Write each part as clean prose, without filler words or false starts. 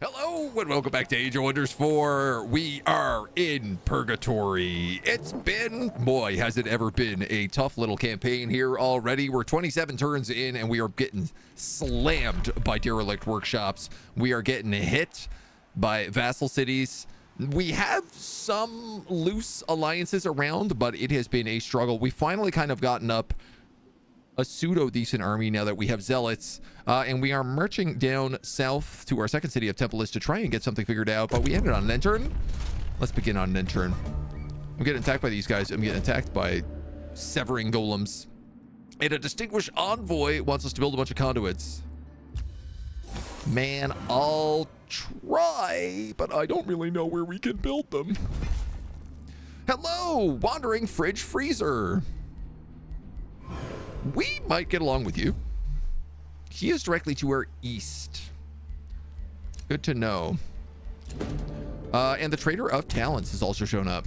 Hello and welcome back to Age of Wonders 4. We are in Purgatory. It's been, boy, has it ever been a tough little campaign here already. We're 27 turns in and we are getting slammed by Derelict workshops. We are getting hit by vassal cities. We have some loose alliances around, but it has been a struggle. We finally kind of gotten up a pseudo-decent army now that we have zealots, and we are marching down south to our second city of Tempelis to try and get something figured out, but we ended on an end turn. Let's begin on an end turn. I'm getting attacked by these guys. I'm getting attacked by severing golems. And a distinguished envoy wants us to build a bunch of conduits. Man, I'll try, but I don't really know where we can build them. Hello, wandering fridge freezer. We might get along with you. He is directly to our east. Good to know. And the Trader of Talents has also shown up,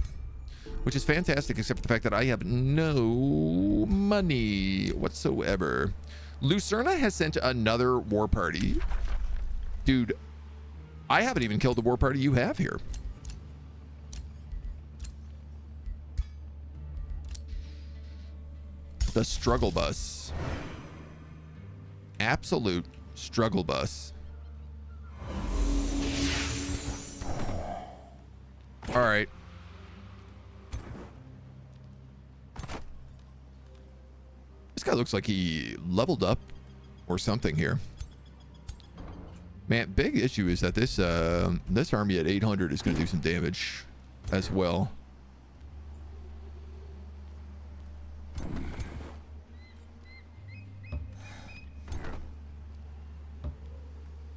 which is fantastic, except for the fact that I have no money whatsoever. Lucerna has sent another war party. Dude, I haven't even killed the war party you have here. The struggle bus. Absolute struggle bus. All right. This guy looks like he leveled up or something here. Man, big issue is that this this army at 800 is going to do some damage as well.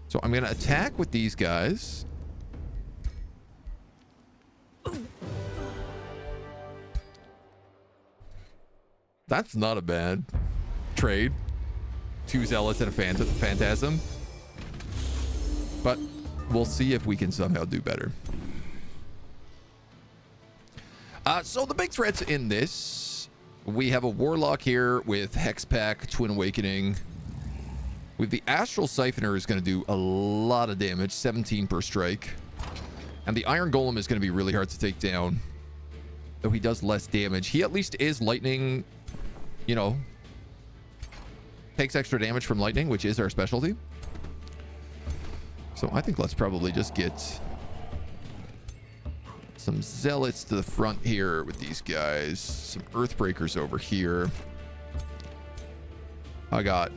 So I'm going to attack with these guys. That's not a bad trade. 2 zealots and a phantasm. But we'll see if we can somehow do better. So the big threats in this, we have a warlock here with Hexpack, Twin Awakening. With the Astral Siphoner is going to do a lot of damage, 17 per strike. And the Iron Golem is going to be really hard to take down, though he does less damage. He at least is lightning, you know, takes extra damage from lightning, which is our specialty. So I think let's probably just get some zealots to the front here with these guys. Some Earthbreakers over here. I got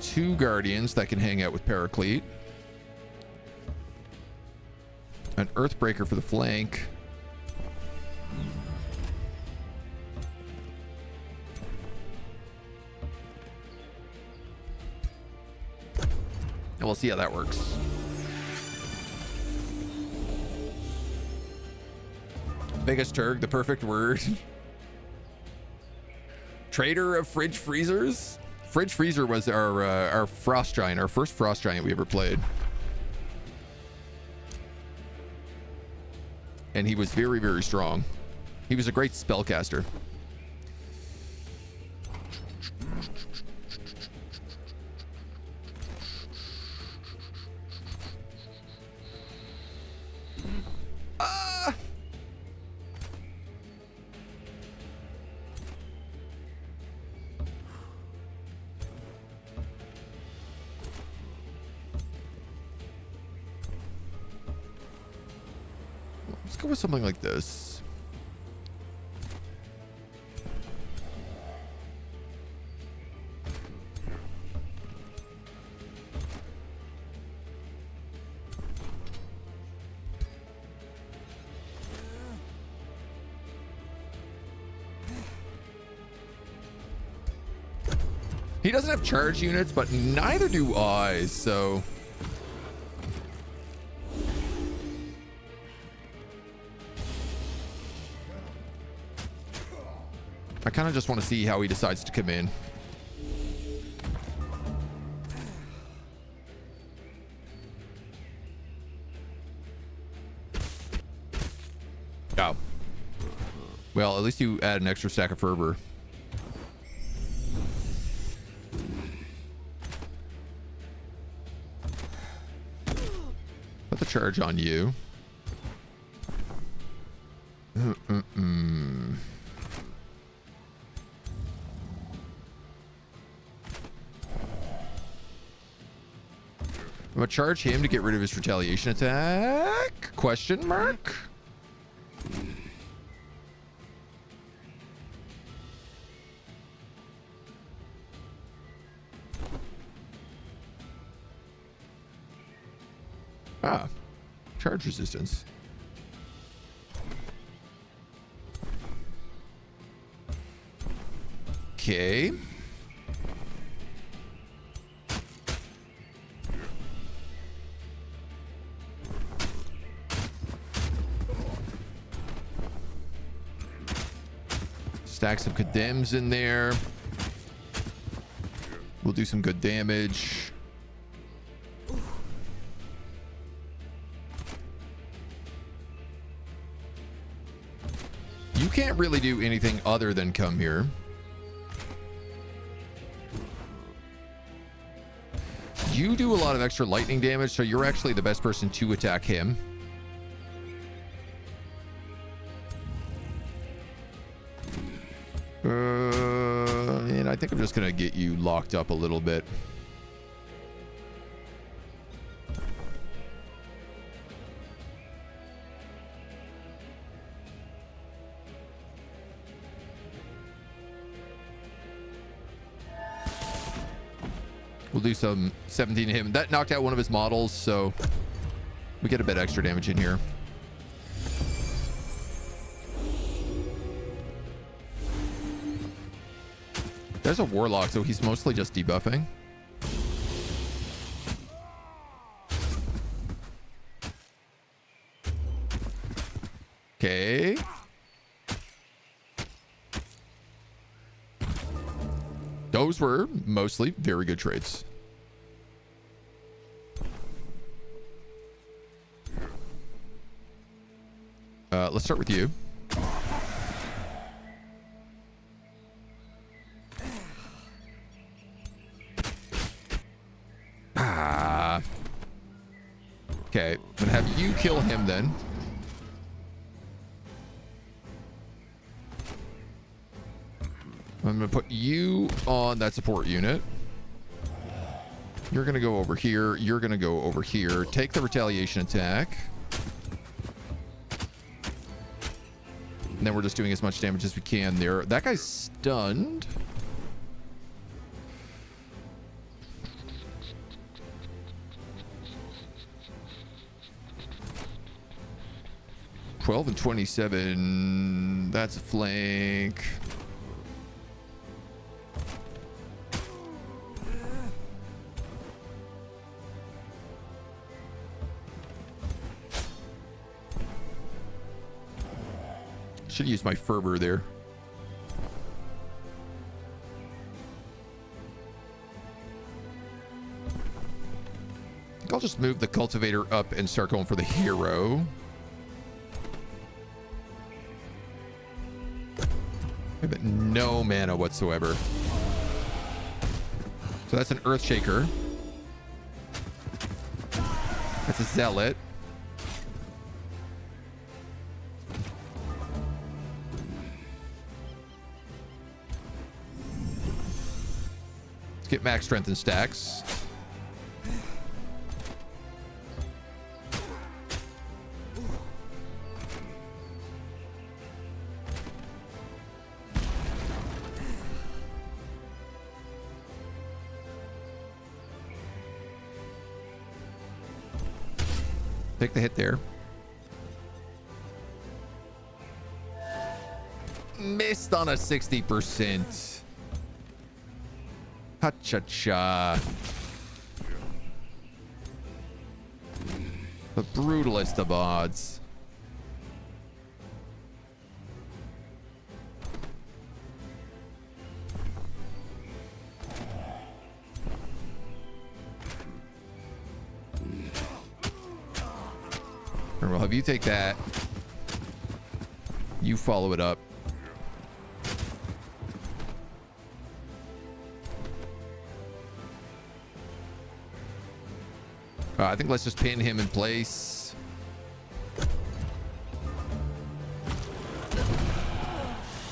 2 guardians that can hang out with Paraclete. An Earthbreaker for the flank. And we'll see how that works. Biggest Turg, the perfect word. Trader of Fridge Freezers. Fridge Freezer was our Frost Giant, our first Frost Giant we ever played. And he was very, very strong. He was a great spellcaster. Let's go with something like this. He doesn't have charge units, but neither do I, so I kind of just want to see how he decides to come in. Oh. Well, at least you add an extra stack of fervor. Put the charge on you. I'm gonna charge him to get rid of his retaliation attack? Question mark? Ah, charge resistance. Okay. Stack some condemns in there. We'll do some good damage. You can't really do anything other than come here. You do a lot of extra lightning damage, so you're actually the best person to attack him. And I think I'm just gonna get you locked up a little bit. We'll do some 17 to him. That knocked out one of his models, so we get a bit extra damage in here. There's a warlock, so he's mostly just debuffing. Okay. Those were mostly very good trades. Let's start with you. Okay, I'm gonna have you kill him then. I'm gonna put you on that support unit. You're gonna go over here. You're gonna go over here. Take the retaliation attack. And then we're just doing as much damage as we can there. That guy's stunned. $12 and $27. That's a flank. Should use my fervor there. I think I'll just move the cultivator up and start going for the hero. I have no mana whatsoever. So that's an Earthshaker. That's a Zealot. Let's get max strength and stacks. Take the hit there. Missed on a 60%. Ha-cha-cha. The brutalist of odds. We'll have you take that. You follow it up. I think let's just pin him in place.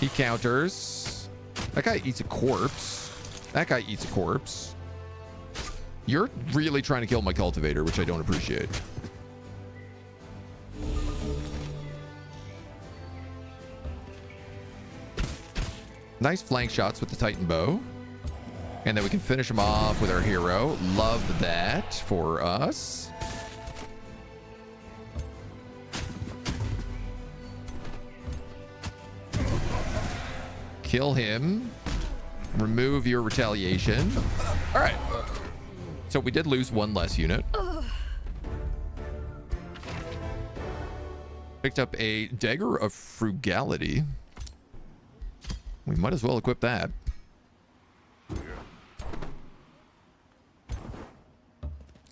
He counters. That guy eats a corpse. That guy eats a corpse. You're really trying to kill my cultivator, which I don't appreciate. Nice flank shots with the Titan bow. And then we can finish him off with our hero. Love that for us. Kill him. Remove your retaliation. All right. So we did lose one less unit. Picked up a dagger of frugality. We might as well equip that.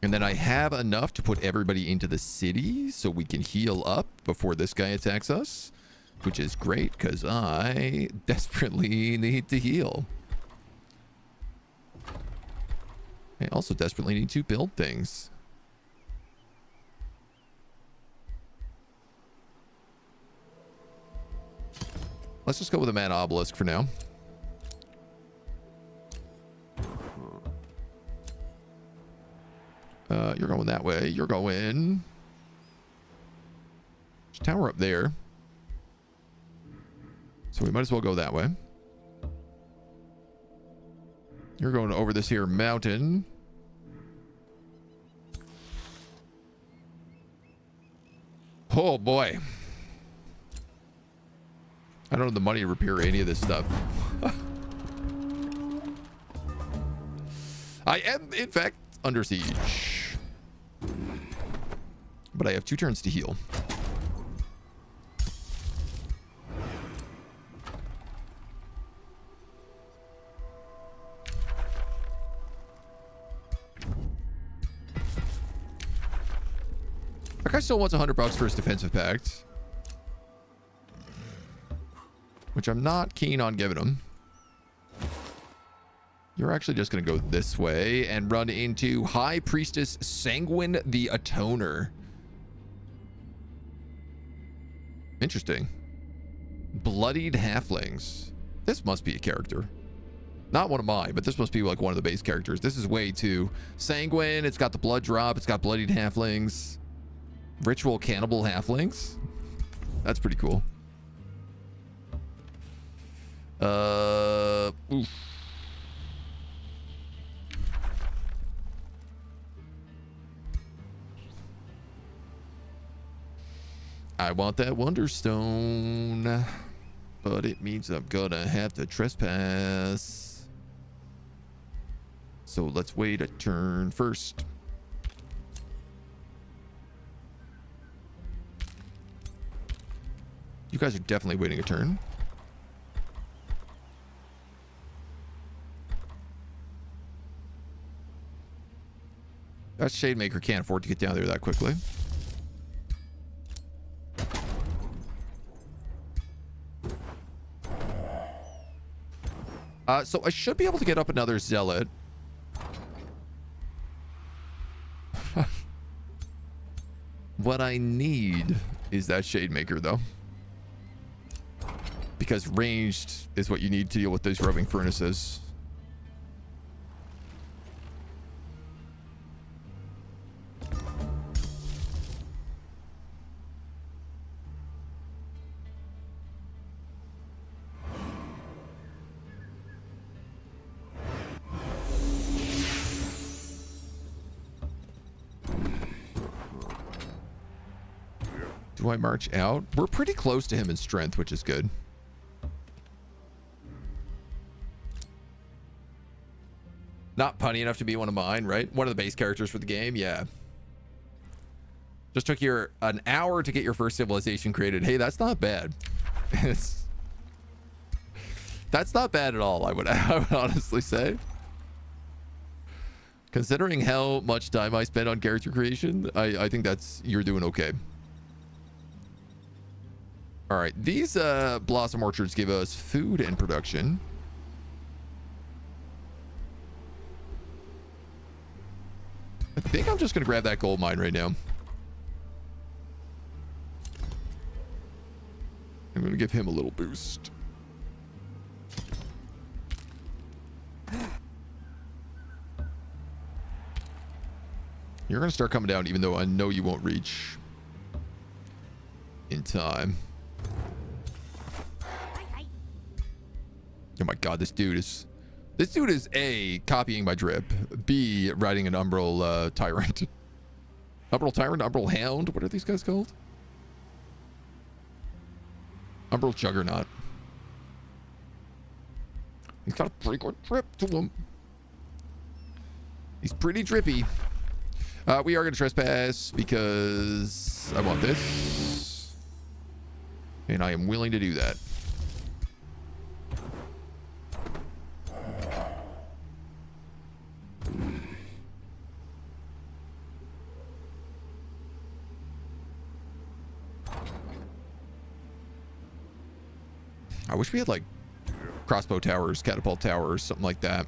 And then I have enough to put everybody into the city so we can heal up before this guy attacks us, which is great because I desperately need to heal. I also desperately need to build things. Let's just go with a man obelisk for now. You're going that way. You're going... There's a tower up there. So we might as well go that way. You're going over this here mountain. Oh boy. I don't have the money to repair any of this stuff. I am, in fact, under siege. But I have 2 turns to heal. That guy still wants $100 for his defensive pact, which I'm not keen on giving him. You're actually just going to go this way and run into High Priestess Sanguine the Atoner. Interesting. Bloodied Halflings. This must be a character. Not one of mine, but this must be like one of the base characters. This is way too sanguine. It's got the blood drop. It's got bloodied halflings. Ritual cannibal halflings. That's pretty cool. Oof. I want that Wonderstone, but it means I'm gonna have to trespass. So let's wait a turn first. You guys are definitely waiting a turn. That Shademaker can't afford to get down there that quickly. So I should be able to get up another zealot. What I need is that Shademaker, though. Because ranged is what you need to deal with those roving furnaces. Do I march out? We're pretty close to him in strength, which is good. Not punny enough to be one of mine, right? One of the base characters for the game, yeah. Just took you an hour to get your first civilization created. Hey, that's not bad. That's not bad at all, I would honestly say. Considering how much time I spent on character creation, I think you're doing okay. All right, these blossom orchards give us food and production. I think I'm just going to grab that gold mine right now. I'm going to give him a little boost. You're going to start coming down, even though I know you won't reach in time. Oh my god, this dude is A, copying my drip, B, riding an umbral tyrant. Umbral tyrant, umbral hound, what are these guys called? Umbral juggernaut. He's got a pretty good drip to him. He's pretty drippy. We are going to trespass because I want this. And I am willing to do that. I wish we had like crossbow towers, catapult towers, something like that.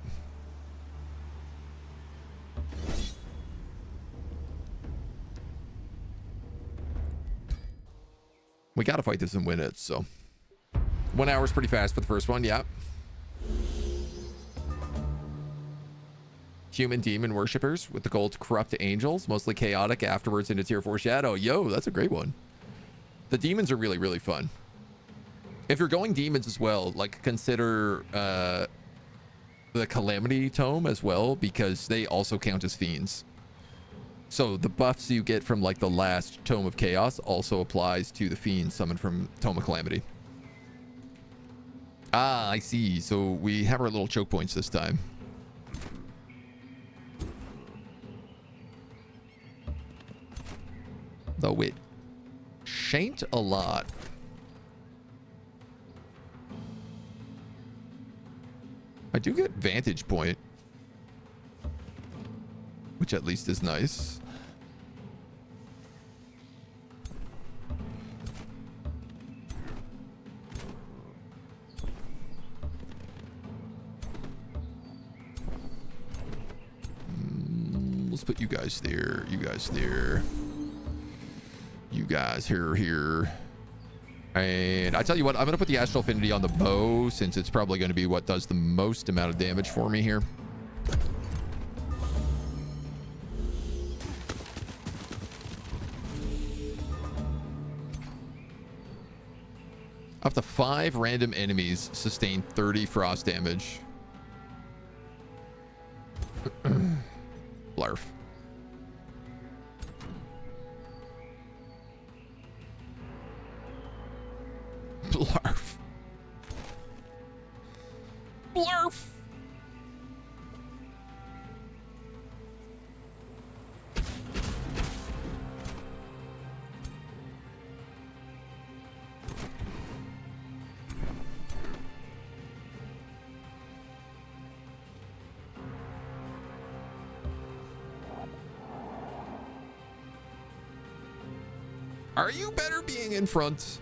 We got to fight this and win it, so 1 hour is pretty fast for the first one. Yeah. Human demon worshippers with the goal to corrupt angels, mostly chaotic, afterwards into tier 4 shadow. Yo, that's a great one. The demons are really, really fun. If you're going demons as well, like consider the Calamity Tome as well, because they also count as fiends. So the buffs you get from like the last Tome of Chaos also applies to the fiends summoned from Tome of Calamity. Ah, I see. So we have our little choke points this time. Though it shan't a lot. I do get vantage point, which at least is nice. Let's put you guys there, you guys there, you guys here. And I tell you what, I'm going to put the Astral Affinity on the bow, since it's probably going to be what does the most amount of damage for me here. Up to 5 random enemies sustain 30 frost damage. Blarf. Blarf. Blarf. Are you better being in front?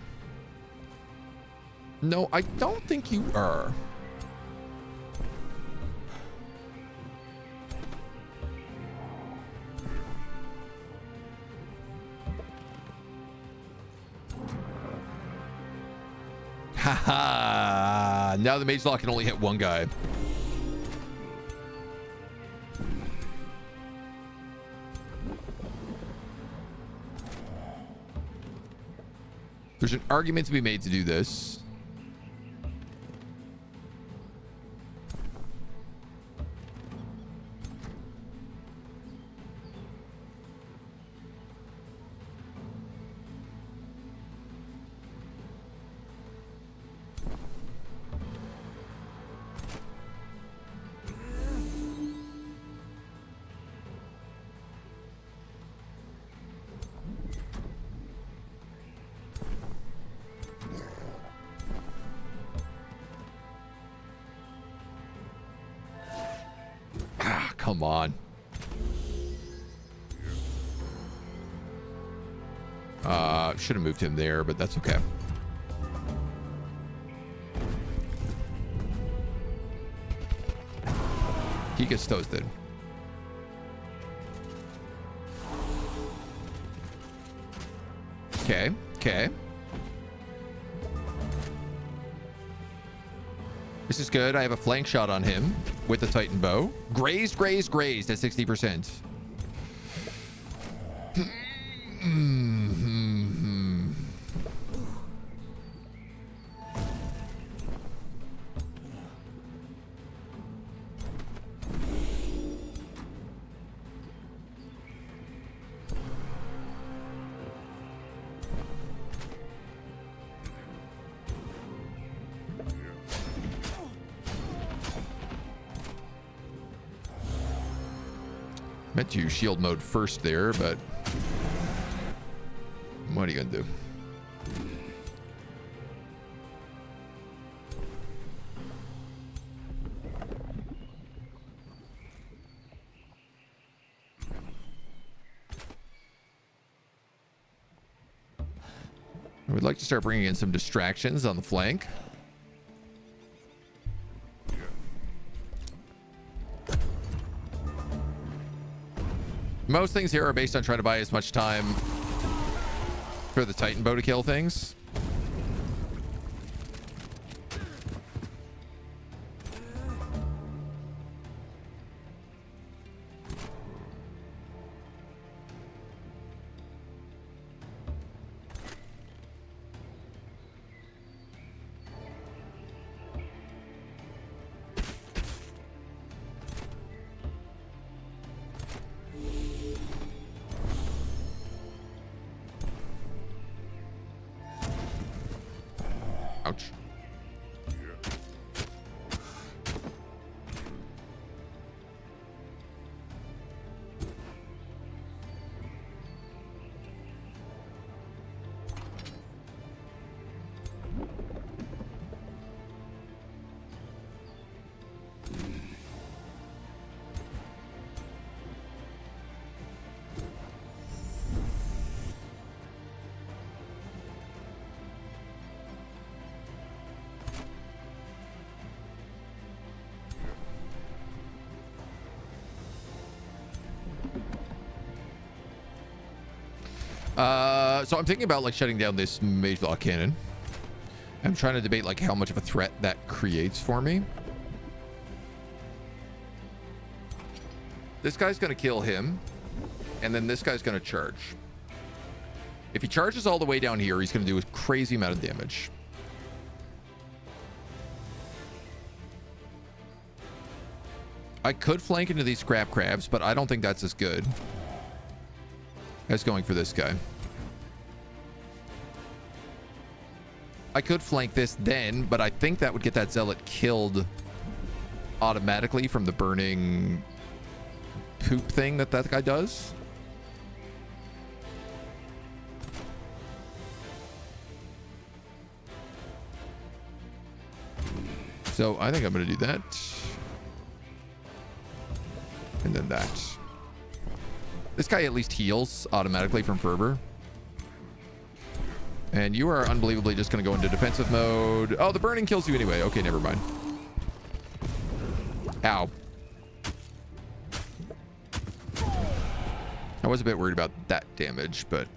No, I don't think you are. Haha. Now the mage lock can only hit one guy. There's an argument to be made to do this. Come on. Should have moved him there, but that's okay. He gets toasted. Okay. Okay. This is good. I have a flank shot on him with the Titan bow. Grazed, grazed, grazed at 60%. Meant to shield mode first there, but what are you gonna do? I would like to start bringing in some distractions on the flank. Most things here are based on trying to buy as much time for the Titan bow to kill things. Ouch. So I'm thinking about like shutting down this mage lock cannon. I'm trying to debate like how much of a threat that creates for me. This guy's gonna kill him, and then this guy's gonna charge. If he charges all the way down here, he's gonna do a crazy amount of damage. I could flank into these scrap crabs, but I don't think that's as good as going for this guy. I could flank this then, but I think that would get that zealot killed automatically from the burning poop thing that that guy does. So I think I'm going to do that. And then that. This guy at least heals automatically from fervor. And you are unbelievably just going to go into defensive mode. Oh, the burning kills you anyway. Okay, never mind. Ow. I was a bit worried about that damage, but...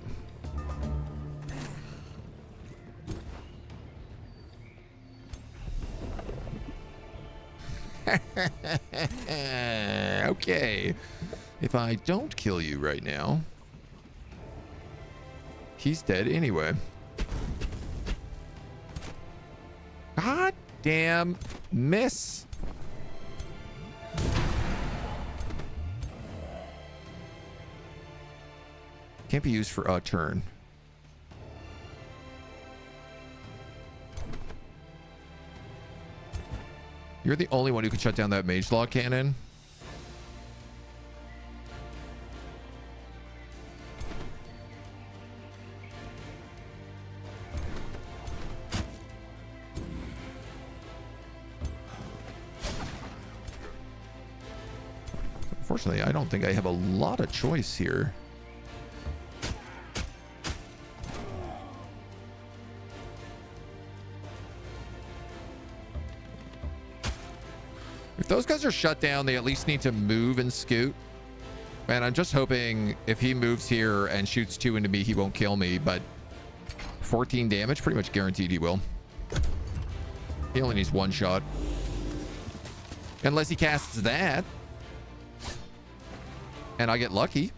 Okay. If I don't kill you right now, he's dead anyway. God damn miss. Can't be used for a turn. You're the only one who can shut down that mage lock cannon. Unfortunately, I don't think I have a lot of choice here. If those guys are shut down, they at least need to move and scoot. And I'm just hoping if he moves here and shoots two into me, he won't kill me. But 14 damage. Pretty much guaranteed he will. He only needs one shot. Unless he casts that. And I get lucky.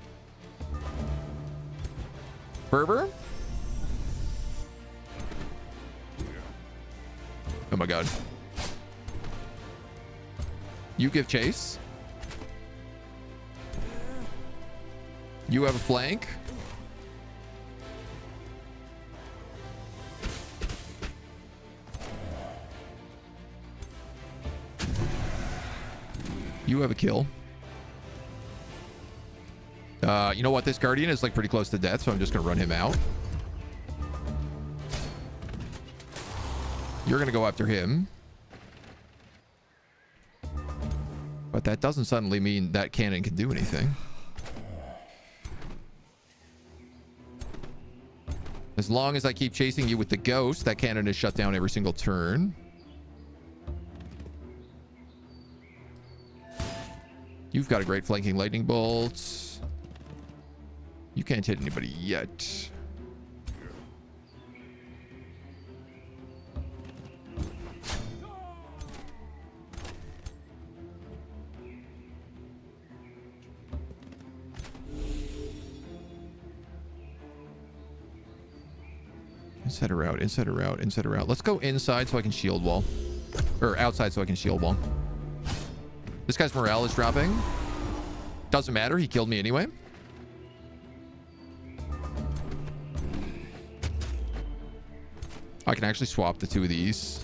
Fervor. Oh my god. You give chase. You have a flank. You have a kill. You know what? This Guardian is like pretty close to death, so I'm just going to run him out. You're going to go after him. But that doesn't suddenly mean that cannon can do anything. As long as I keep chasing you with the ghost, that cannon is shut down every single turn. You've got a great flanking lightning bolt. You can't hit anybody yet. Inside or out, inside or out, inside or out. Let's go inside so I can shield wall. Or outside so I can shield wall. This guy's morale is dropping. Doesn't matter, he killed me anyway. I can actually swap the two of these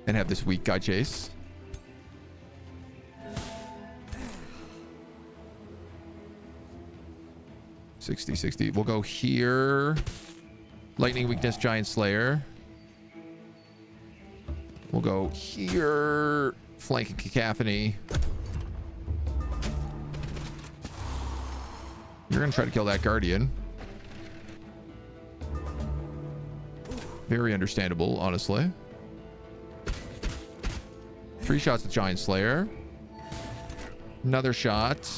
and have this weak guy chase. $60. We'll go here. Lightning weakness, giant slayer. We'll go here. Flanking cacophony. You're gonna try to kill that guardian. Very understandable, honestly. 3 shots with giant slayer. Another shot.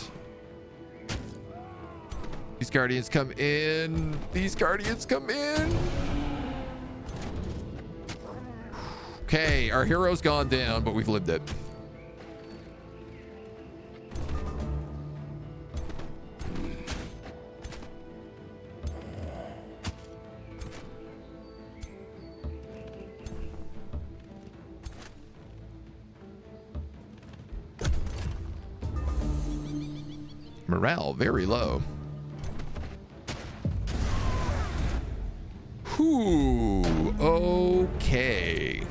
These guardians come in. These guardians come in. Okay, our hero's gone down, but we've lived it. Morale very low. Whew, okay.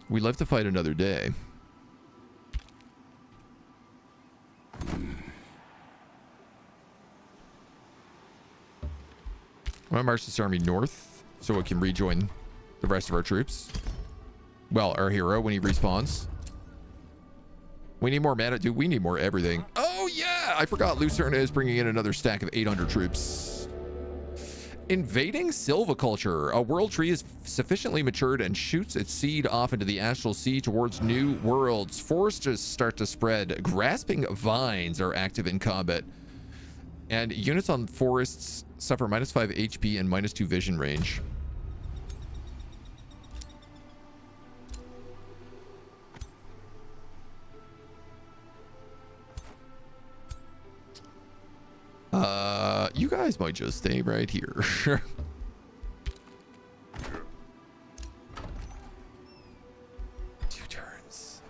We live to fight another day. I'm gonna march this army north so it can rejoin the rest of our troops. Well, our hero when he respawns. We need more mana, dude. We need more everything. Oh yeah, I forgot Lucerna is bringing in another stack of 800 troops. Invading silviculture. A world tree is sufficiently matured and shoots its seed off into the astral sea towards new worlds. Forests start to spread. Grasping vines are active in combat. And units on forests suffer -5 HP and -2 vision range. You guys might just stay right here. 2 turns.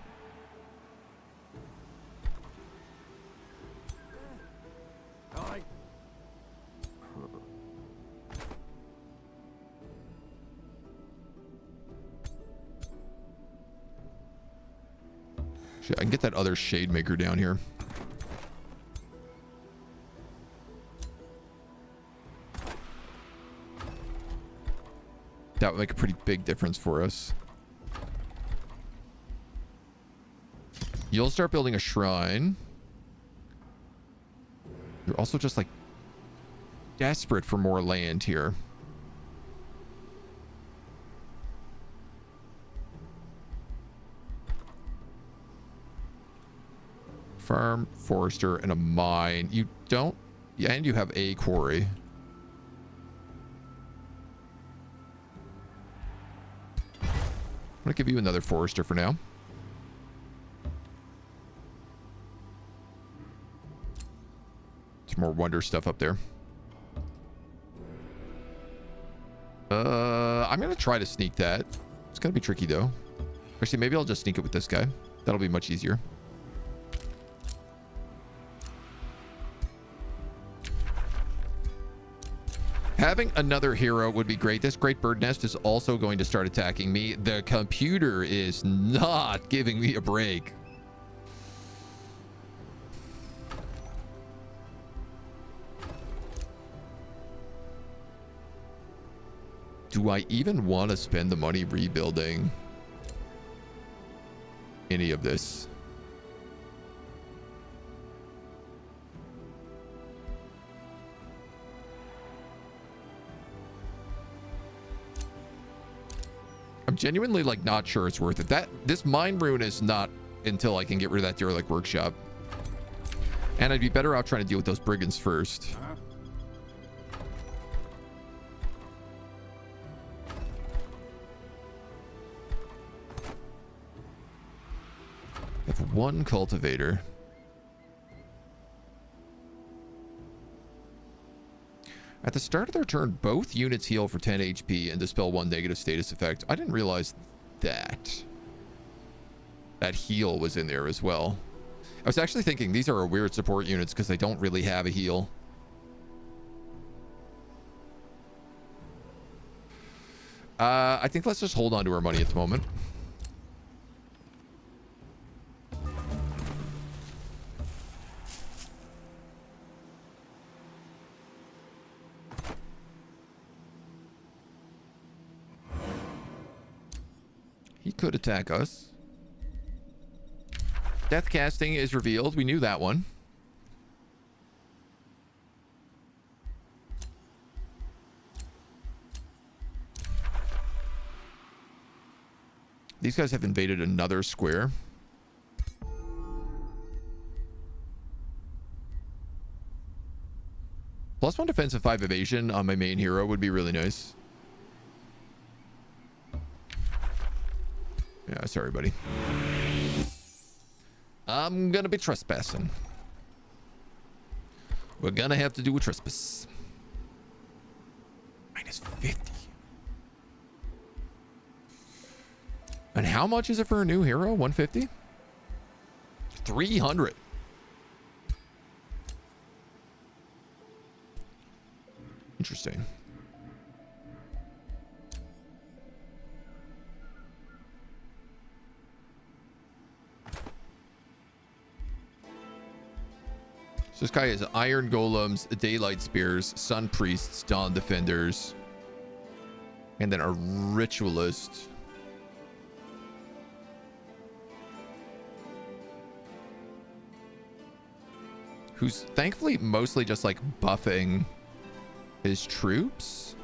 Shit, I can get that other shade maker down here. That would make a pretty big difference for us. You'll start building a shrine. You're also just like desperate for more land here. Farm, forester, and a mine. You don't... Yeah, and you have a quarry. I'm going to give you another forester for now. Some more wonder stuff up there. I'm going to try to sneak that. It's going to be tricky, though. Actually, maybe I'll just sneak it with this guy. That'll be much easier. Having another hero would be great. This great bird nest is also going to start attacking me. The computer is not giving me a break. Do I even want to spend the money rebuilding any of this? I'm genuinely like not sure it's worth it. This mine rune is not until I can get rid of that derelict workshop. And I'd be better out trying to deal with those brigands first. I have one cultivator. At the start of their turn, both units heal for 10 HP and dispel one negative status effect. I didn't realize that heal was in there as well. I was actually thinking these are weird support units because they don't really have a heal. I think let's just hold on to our money at the moment. He could attack us. Death casting is revealed. We knew that one. These guys have invaded another square. +1 defensive, 5 evasion on my main hero would be really nice. Yeah, sorry, buddy. I'm gonna be trespassing. We're gonna have to do a trespass. -50. And how much is it for a new hero? 150? 300. Interesting. So this guy has iron golems, daylight spears, sun priests, dawn defenders, and then a ritualist. Who's thankfully mostly just like buffing his troops.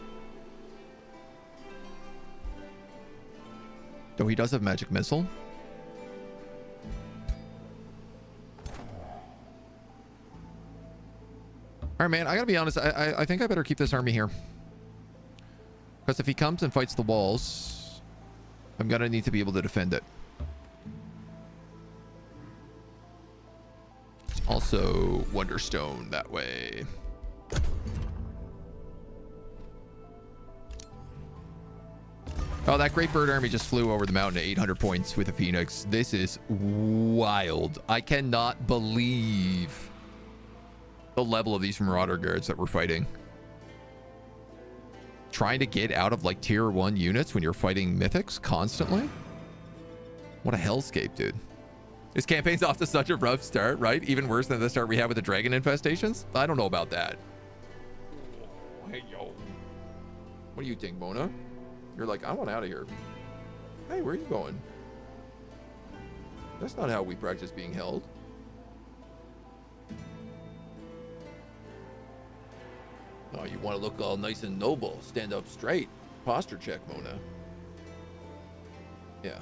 Though he does have magic missile. All right, man, I gotta be honest. I think I better keep this army here. Because if he comes and fights the walls, I'm gonna need to be able to defend it. Also, Wonderstone that way. Oh, that great bird army just flew over the mountain at 800 points with a phoenix. This is wild. I cannot believe the level of these marauder guards that we're fighting. Trying to get out of like tier 1 units when you're fighting mythics constantly. What a hellscape, dude. This campaign's off to such a rough start, right? Even worse than the start we had with the dragon infestations. I don't know about that. Hey, yo. What do you think, Mona? You're like, I want out of here. Hey, where are you going? That's not how we practice being held. Oh, you want to look all nice and noble. Stand up straight. Posture check, Mona. Yeah.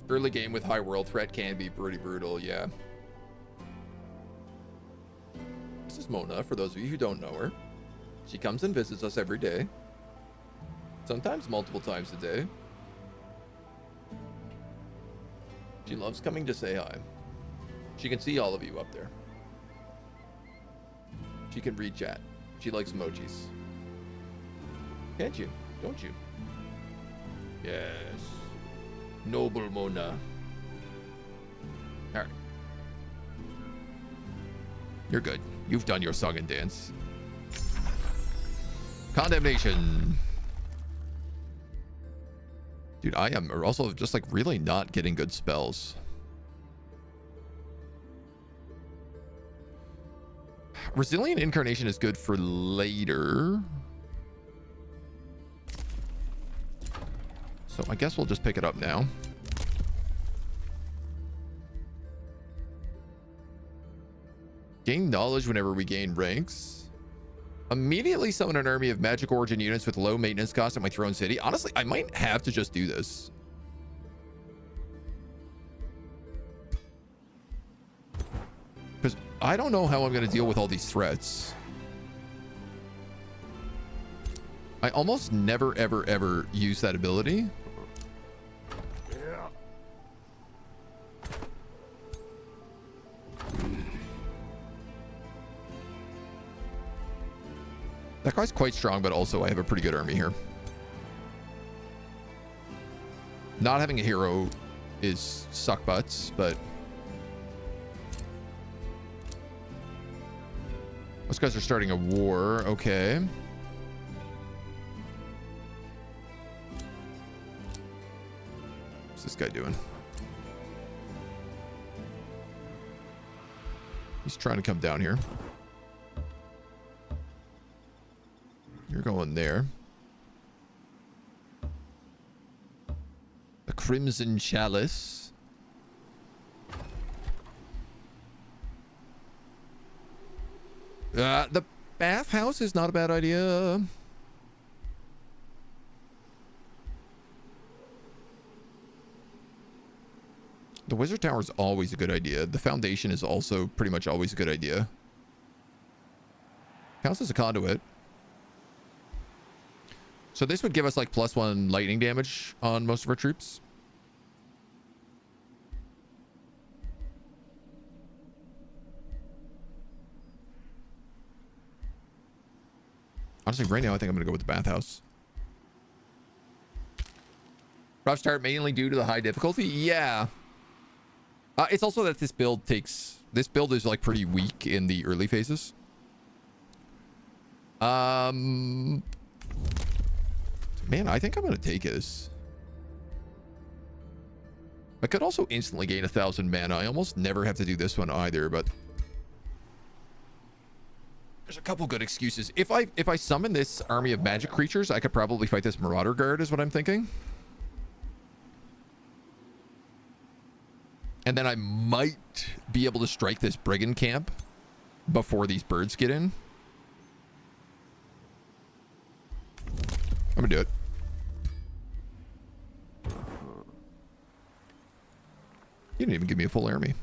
Early game with high world threat can be pretty brutal, yeah. This is Mona, for those of you who don't know her. She comes and visits us every day. Sometimes multiple times a day. She loves coming to say hi. She can see all of you up there. She can read chat. She likes emojis. Can't you? Don't you? Yes. Noble Mona. Alright. You're good. You've done your song and dance. Condemnation. Dude, I am also just like really not getting good spells. Resilient Incarnation is good for later. So I guess we'll just pick it up now. Gain knowledge whenever we gain ranks. Immediately summon an army of magic origin units with low maintenance cost at my throne city. Honestly, I might have to just do this. Because I don't know how I'm going to deal with all these threats. I almost never, ever, ever use that ability. That guy's quite strong, but also I have a pretty good army here. Not having a hero is suck butts, but those guys are starting a war. Okay. What's this guy doing? He's trying to come down here. You're going there. The Crimson Chalice. The bathhouse is not a bad idea. The Wizard Tower is always a good idea. The Foundation is also pretty much always a good idea. Counts as a conduit. So this would give us like +1 lightning damage on most of our troops. Honestly, right now I think I'm going to go with the bathhouse. Rough start mainly due to the high difficulty? Yeah. It's also that this build is like pretty weak in the early phases. Man, I think I'm going to take this. I could also instantly gain 1,000 mana. I almost never have to do this one either, but there's a couple good excuses. If I summon this army of magic creatures, I could probably fight this Marauder Guard is what I'm thinking. And then I might be able to strike this Brigand camp before these birds get in. I'm gonna do it. You didn't even give me a full army.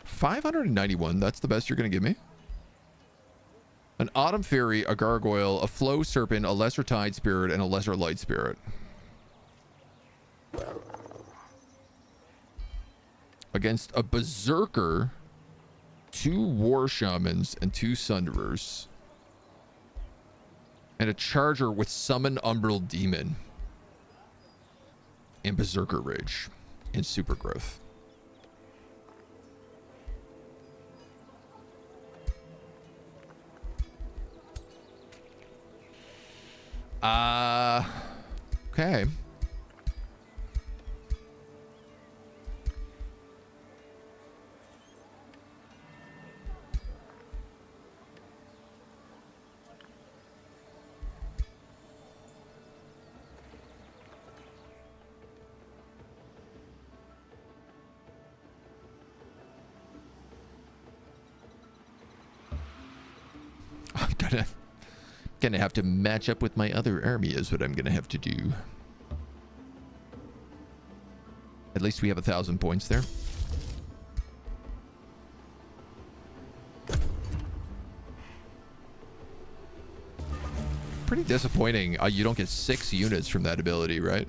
591, that's the best you're gonna give me? An Autumn Fairy, a Gargoyle, a Flow Serpent, a Lesser Tide Spirit, and a Lesser Light Spirit. Against a Berserker, 2 War Shamans, and 2 Sunderers. And a Charger with Summon Umbral Demon. And Berserker Rage. And Super Growth. Okay. I'm gonna have to match up with my other army is what I'm gonna have to do. At least we have 1,000 points there. Pretty disappointing. You don't get 6 units from that ability, right?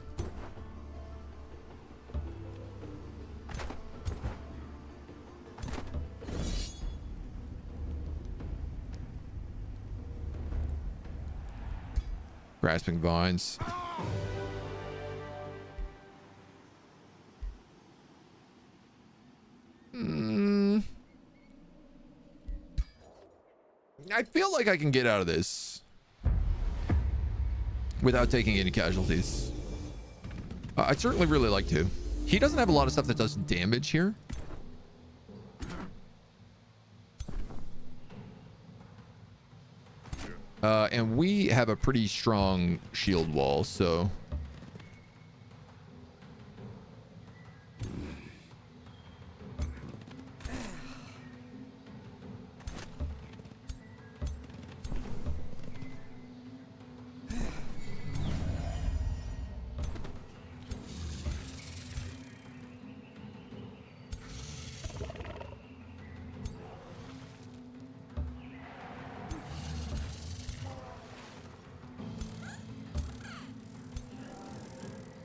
Grasping vines. I feel like I can get out of this without taking any casualties. I'd certainly really like to. He doesn't have a lot of stuff that does damage here. And we have a pretty strong shield wall, so...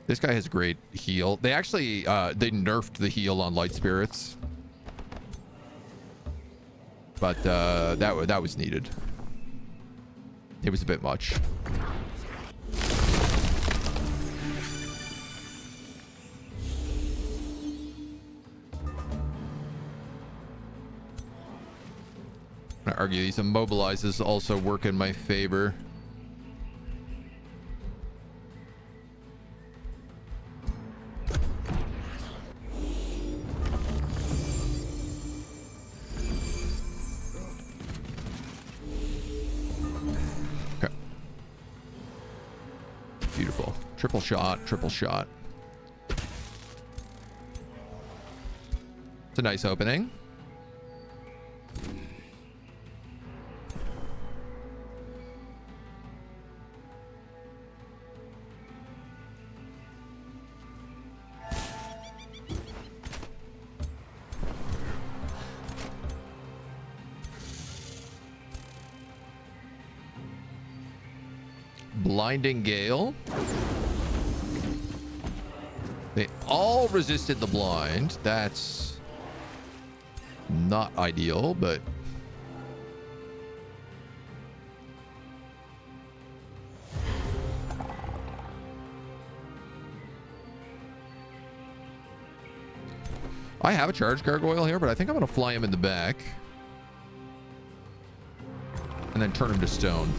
This guy has great heal. They actually, they nerfed the heal on light spirits. But that was needed. It was a bit much. I argue these immobilizes also work in my favor. Triple shot, triple shot. It's a nice opening. Blinding Gale. They all resisted the blind. That's not ideal, but... I have a charge gargoyle here, but I think I'm going to fly him in the back. And then turn him to stone.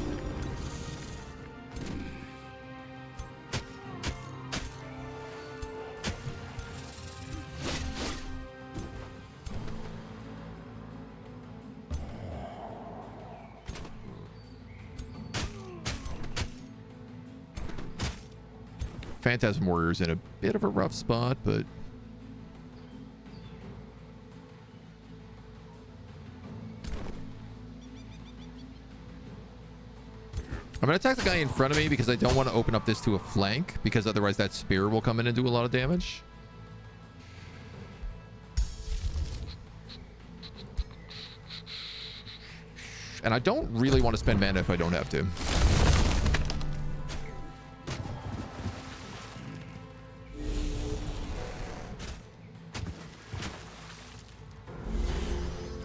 Phantasm Warrior's in a bit of a rough spot, but... I'm going to attack the guy in front of me because I don't want to open up this to a flank, because otherwise that spear will come in and do a lot of damage. And I don't really want to spend mana if I don't have to.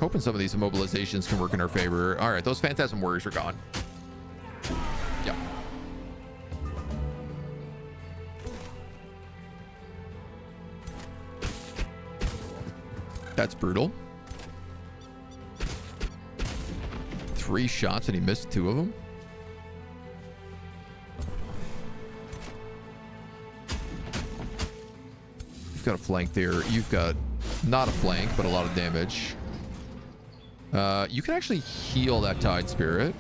Hoping some of these immobilizations can work in our favor. All right, those Phantasm Warriors are gone. Yep. That's brutal. 3 shots and he missed 2 of them. You've got a flank there. You've got not a flank, but a lot of damage. You can actually heal that Tide Spirit.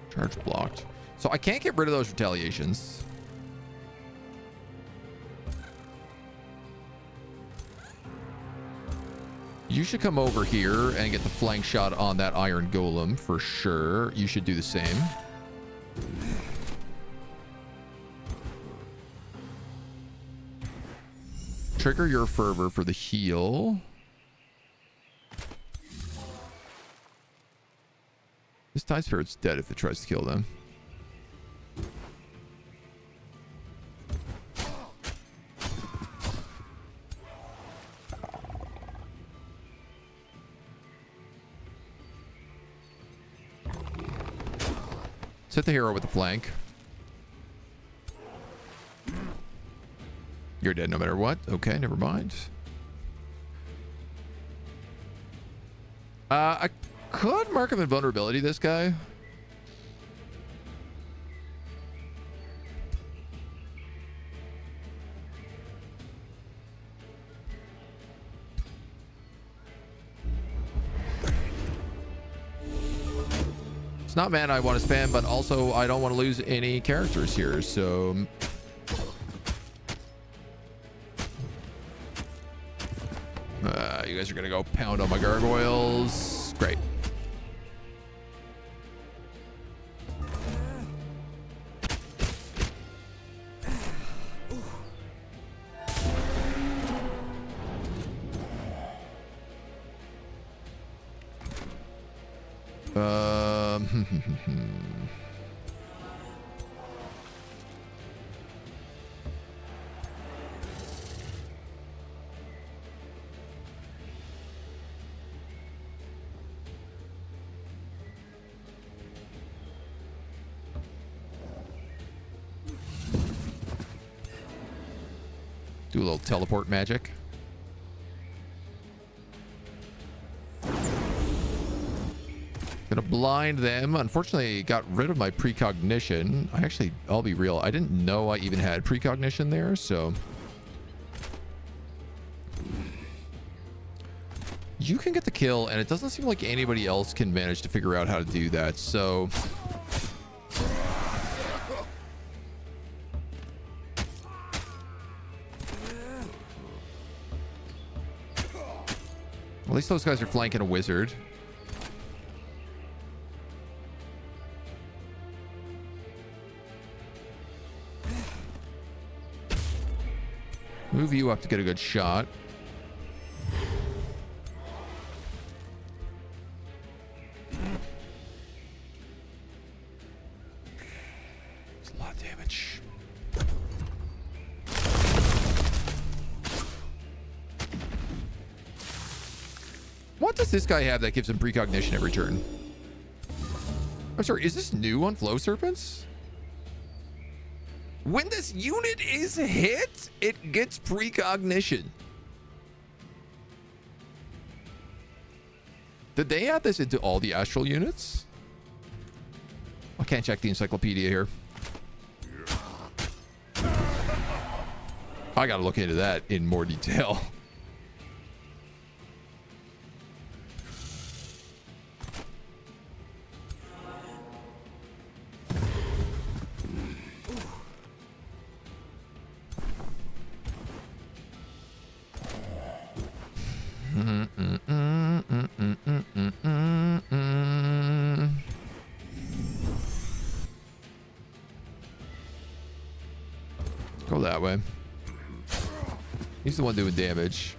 Charge blocked. So I can't get rid of those retaliations. You should come over here and get the flank shot on that iron golem for sure. You should do the same. Trigger your fervor for the heal. This Tide Spirit's dead if it tries to kill them. Hit the hero with the flank. You're dead no matter what. Okay, never mind. I could mark him invulnerability, this guy. It's not mana I want to spam, but also I don't want to lose any characters here, so... you guys are going to go pound on my gargoyles. Great. Do a little teleport magic. Gonna blind them. Unfortunately, got rid of my precognition. I'll be real. I didn't know I even had precognition there, so. You can get the kill, and it doesn't seem like anybody else can manage to figure out how to do that, so. At least those guys are flanking a wizard. Move you up to get a good shot. It's a lot of damage. What does this guy have that gives him precognition every turn? I'm sorry, is this new on Flow Serpents? When this unit is hit, it gets precognition. Did they add this into all the astral units? I can't check the encyclopedia here. I gotta look into that in more detail. Go that way. He's the one doing damage.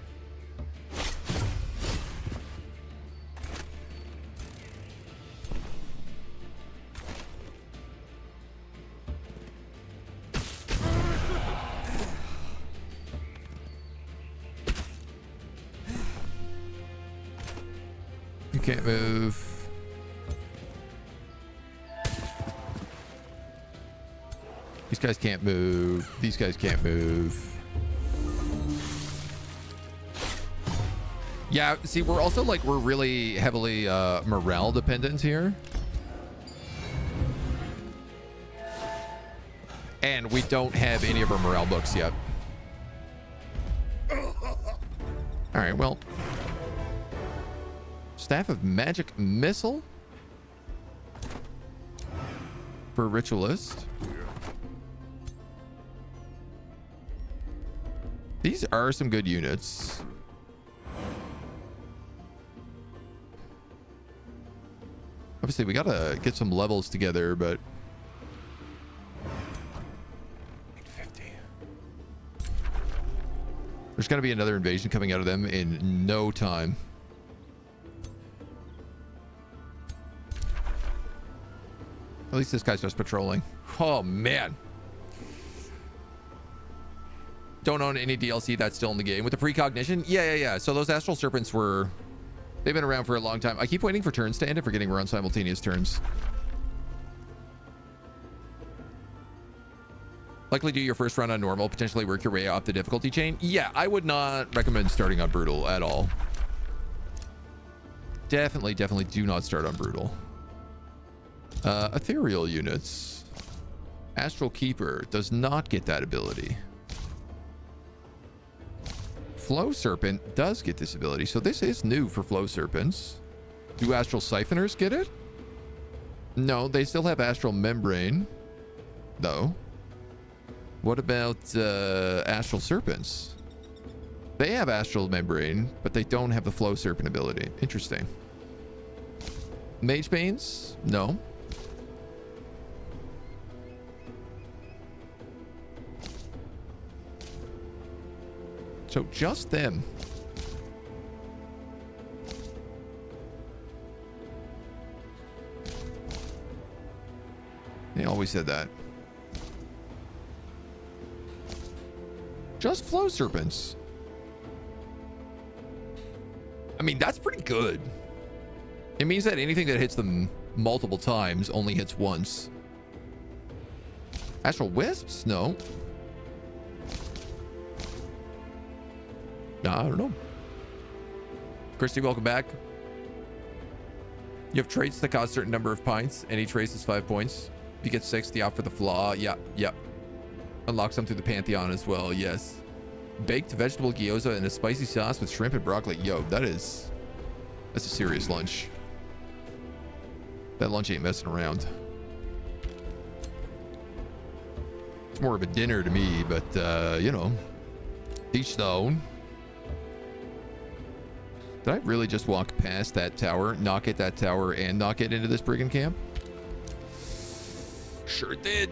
You can't move. These guys can't move. These guys can't move. Yeah, see, we're also like, we're really heavily morale dependent here. And we don't have any of our morale books yet. All right, well. Staff of Magic Missile. For Ritualist. These are some good units. Obviously, we gotta get some levels together, but 850. There's gonna be another invasion coming out of them in no time. At least this guy's just patrolling. Oh man. Don't own any DLC that's still in the game. With the precognition? Yeah. So those astral serpents they've been around for a long time. I keep waiting for turns to end and forgetting we're on simultaneous turns. Likely do your first run on normal, potentially work your way up the difficulty chain. Yeah, I would not recommend starting on brutal at all. Definitely do not start on brutal. Ethereal units. Astral Keeper does not get that ability. Flow Serpent does get this ability, so this is new for Flow Serpents. Do Astral Siphoners get it? No, they still have Astral Membrane, though. What about Astral Serpents? They have Astral Membrane, but they don't have the Flow Serpent ability. Interesting. Mage Banes? No. So just them. They always said that. Just Flow Serpents. I mean, that's pretty good. It means that anything that hits them multiple times only hits once. Astral Wisps? No. I don't know. Christy, welcome back. You have traits that cost a certain number of pints. Any trace is 5 points. If you get 6, the opt for the flaw. Yeah. Unlock some through the Pantheon as well. Yes. Baked vegetable gyoza and a spicy sauce with shrimp and broccoli. Yo, that's a serious lunch. That lunch ain't messing around. It's more of a dinner to me, but you know, each their own. Did I really just walk past that tower, knock at that tower, and knock it into this brigand camp? Sure did.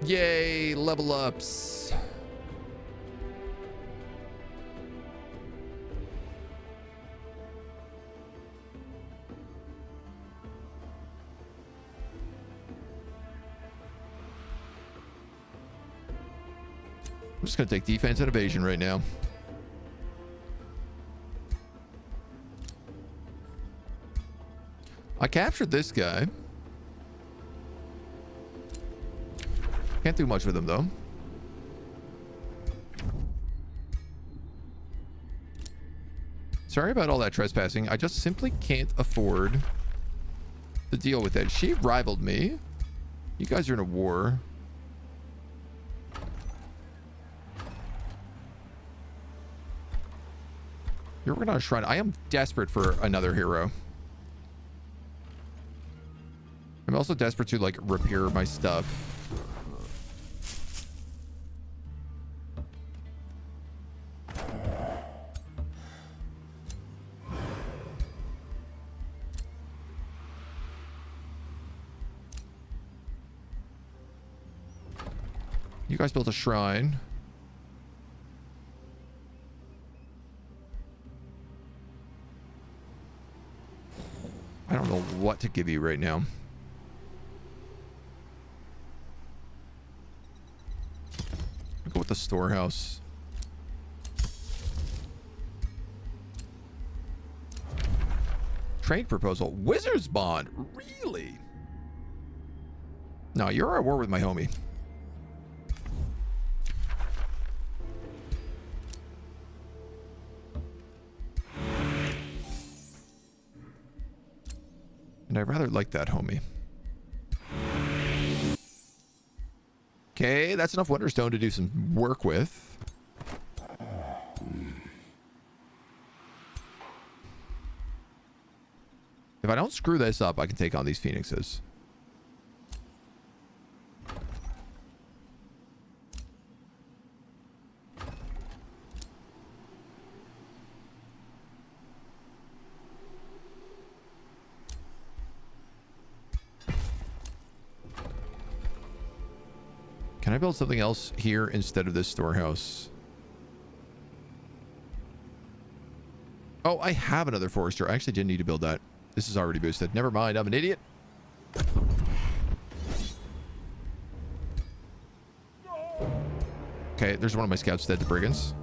Yay, level ups. I'm just going to take defense and evasion right now. I captured this guy. Can't do much with him, though. Sorry about all that trespassing. I just simply can't afford to deal with that. She rivaled me. You guys are in a war. You're working on a shrine. I am desperate for another hero. I'm also desperate to, like, repair my stuff. You guys built a shrine. I don't know what to give you right now. I'll go with the storehouse. Trade proposal. Wizard's Bond. Really? No, you're at war with my homie. And I rather like that homie. Okay, that's enough Wonderstone to do some work with. If I don't screw this up, I can take on these Phoenixes. I build something else here instead of this storehouse? Oh, I have another forester. I actually didn't need to build that. This is already boosted. Never mind. I'm an idiot. Okay, there's one of my scouts dead to brigands.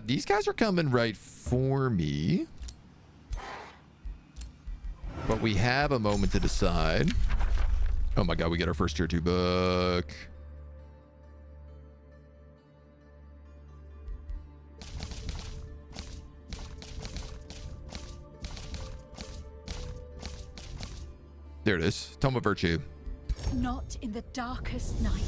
These guys are coming right for me. But we have a moment to decide. Oh my god, we get our first tier 2 book. There it is. Tome of Virtue. Not in the darkest night.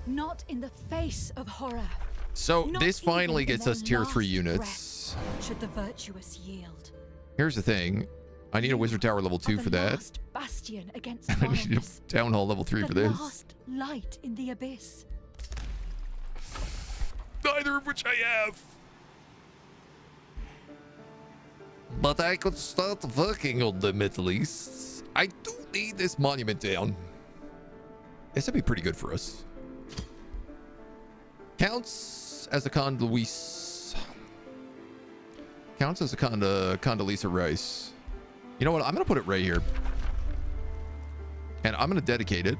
Not in the face of horror. So Not this finally even in gets their us tier 3 last units. breath should the virtuous yield. Here's the thing. I need a wizard tower level 2 for that. Last bastion against I need a violence. town hall level 3 for The this. last light in the abyss. Neither of which I have. But I could start working on them at least. I do need this monument down. This would be pretty good for us. Counts as a Condoleezza. Counts as a Condoleezza Rice. You know what? I'm going to put it right here. And I'm going to dedicate it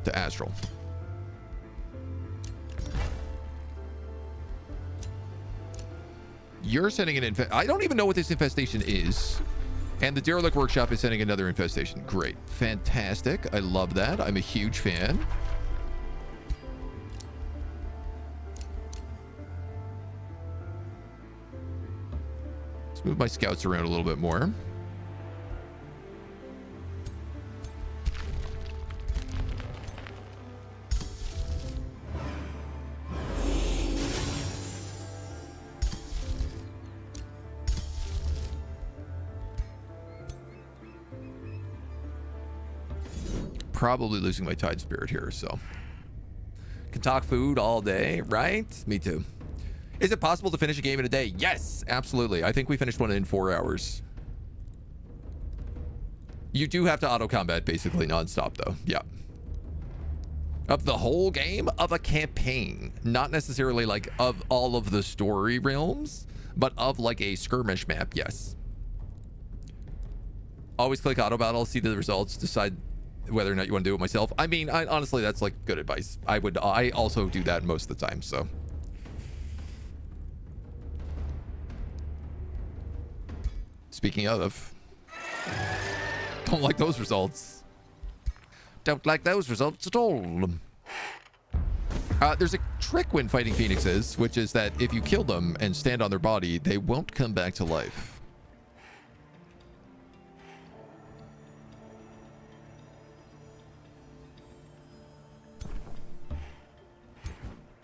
to Astral. You're sending an I don't even know what this infestation is. And the Derelict Workshop is sending another infestation. Great. Fantastic. I love that. I'm a huge fan. Let's move my scouts around a little bit more. Probably losing my tide spirit here, so can talk food all day, right? Me too. Is it possible to finish a game in a day? Yes, absolutely. I think we finished one in 4 hours. You do have to auto combat basically nonstop though. Yeah. Of the whole game, of a campaign, not necessarily like of all of the story realms, but of like a skirmish map. Yes. Always click auto battle, see the results, decide whether or not you want to do it myself. I mean, honestly, that's like good advice. I also do that most of the time, so. Speaking of, don't like those results. Don't like those results at all. There's a trick when fighting phoenixes, which is that if you kill them and stand on their body, they won't come back to life.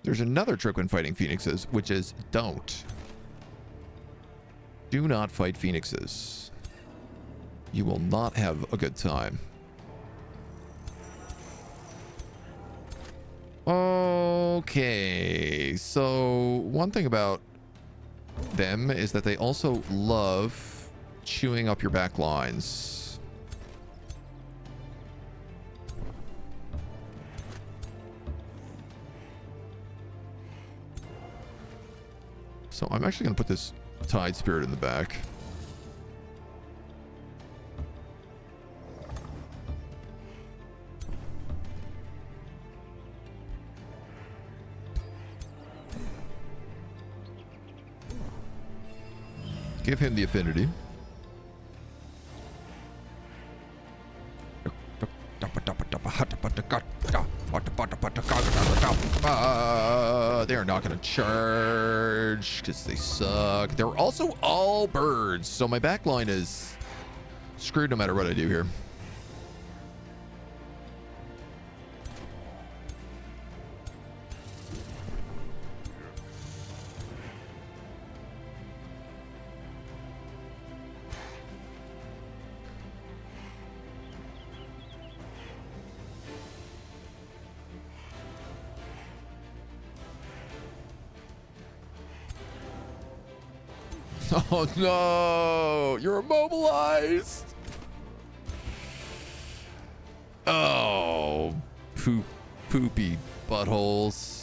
There's another trick when fighting phoenixes, which is don't. Do not fight phoenixes. You will not have a good time. Okay, so one thing about them is that they also love chewing up your back lines. So I'm actually going to put this Tide Spirit in the back. Give him the affinity. They're not going to charge because they suck. They're also all birds, so my back line is screwed no matter what I do here. Oh no, you're immobilized. Oh, poopy buttholes.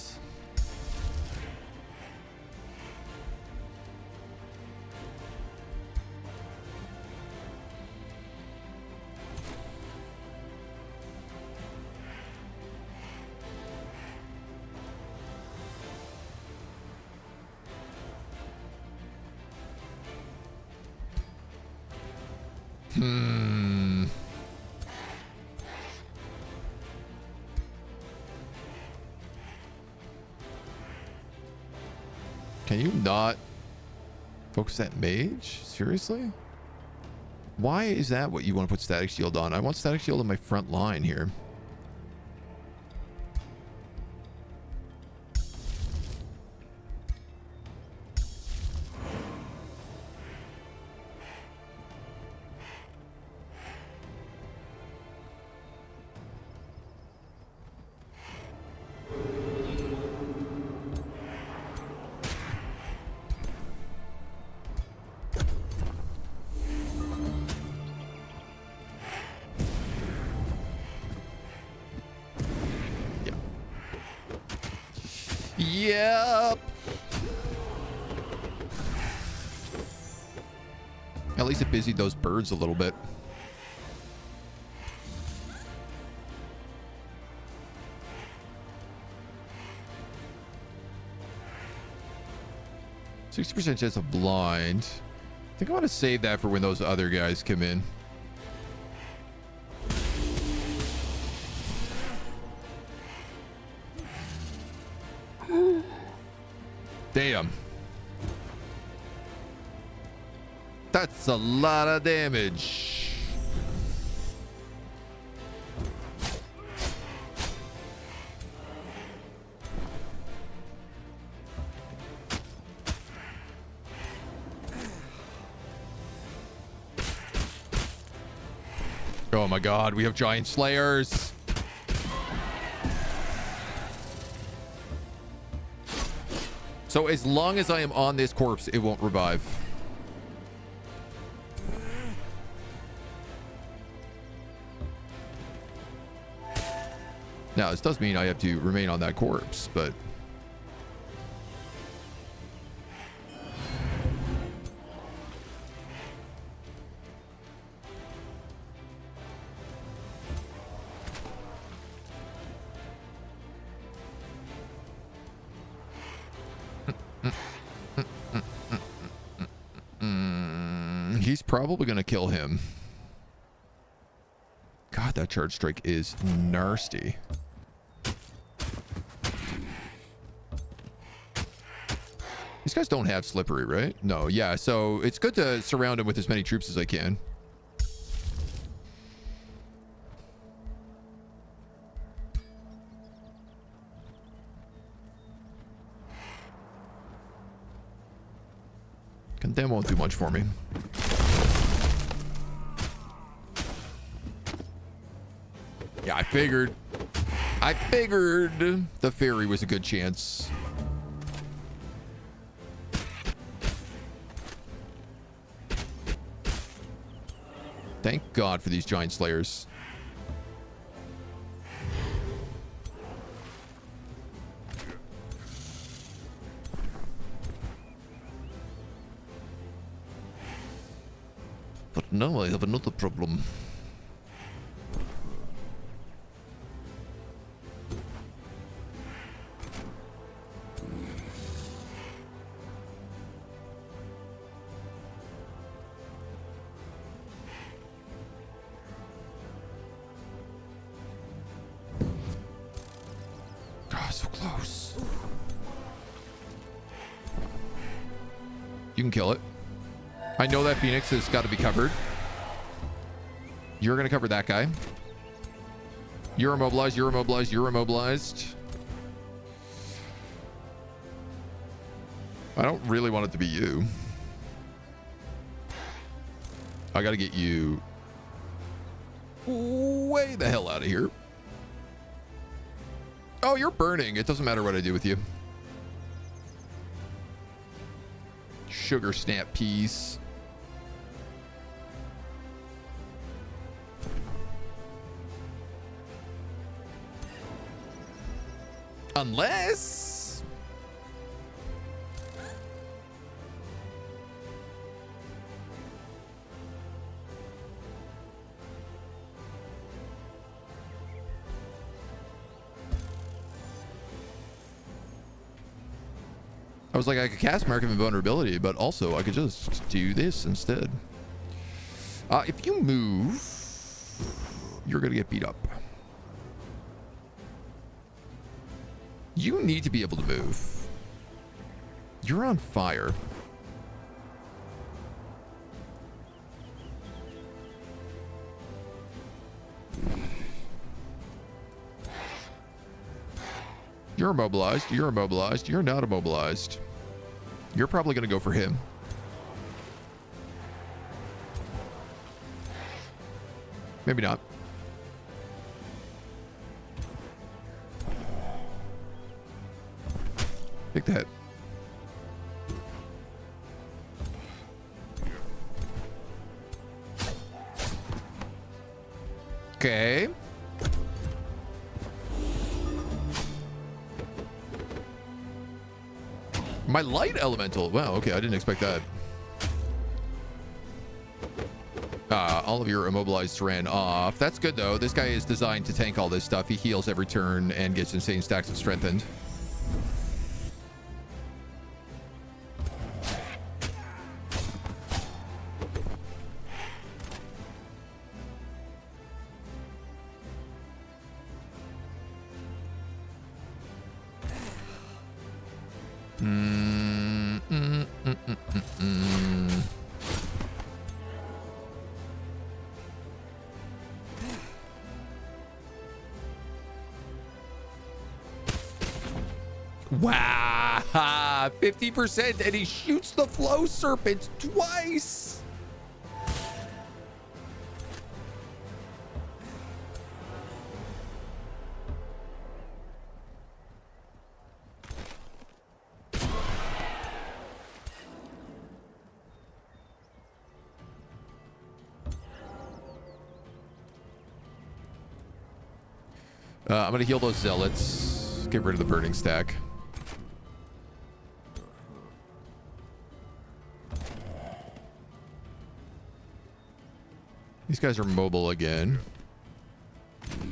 Can you not focus that mage? Seriously? Why is that what you want to put static shield on? I want static shield on my front line here. Yep. At least it busied those birds a little bit. %60 chance of blind. I think I want to save that for when those other guys come in. Damn. That's a lot of damage. Oh my god, we have giant slayers. So as long as I am on this corpse, it won't revive. Now, this does mean I have to remain on that corpse, but... He's probably going to kill him. God, that charge strike is nasty. These guys don't have slippery, right? No, yeah, so it's good to surround him with as many troops as I can. Condemn won't do much for me. Yeah, I figured the fairy was a good chance. Thank God for these giant slayers. But now I have another problem. You can kill it. I know that Phoenix has got to be covered. You're going to cover that guy. You're immobilized. You're immobilized. You're immobilized. I don't really want it to be you. I got to get you way the hell out of here. Oh, you're burning. It doesn't matter what I do with you. Sugar snap piece. Unless... I was like, I could cast Mark of Invulnerability, but also I could just do this instead. If you move, you're going to get beat up. You need to be able to move. You're on fire. You're immobilized. You're immobilized. You're not immobilized. You're probably going to go for him. Maybe not. Take that. Okay. My light elemental. Wow, okay, I didn't expect that. All of your immobilized ran off. That's good, though. This guy is designed to tank all this stuff. He heals every turn and gets insane stacks of strengthened. Wow, 50%, and he shoots the flow serpent twice. I'm gonna heal those zealots. Get rid of the burning stack. These guys are mobile again. I'm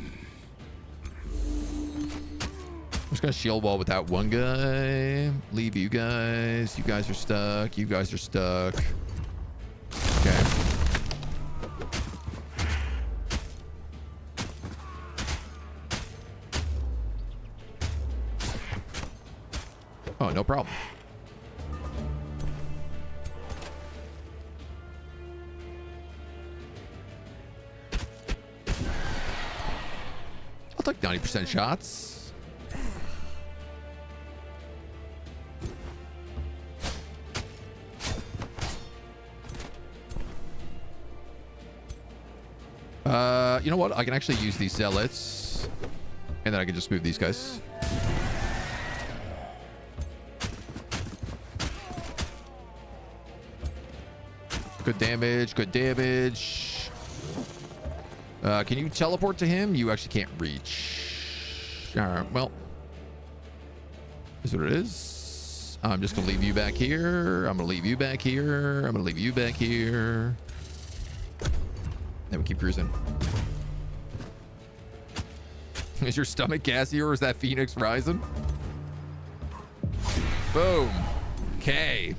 just gonna shield wall with that one guy. Leave you guys. You guys are stuck. You guys are stuck. Okay. Oh, no problem. I'll take 90% shots. You know what? I can actually use these zealots. And then I can just move these guys. Good damage, good damage. Can you teleport to him? You actually can't reach. All right, well. Is what it is. I'm just gonna leave you back here. I'm gonna leave you back here. I'm gonna leave you back here. Then we keep cruising. Is your stomach gassy or is that Phoenix rising? Boom. Okay.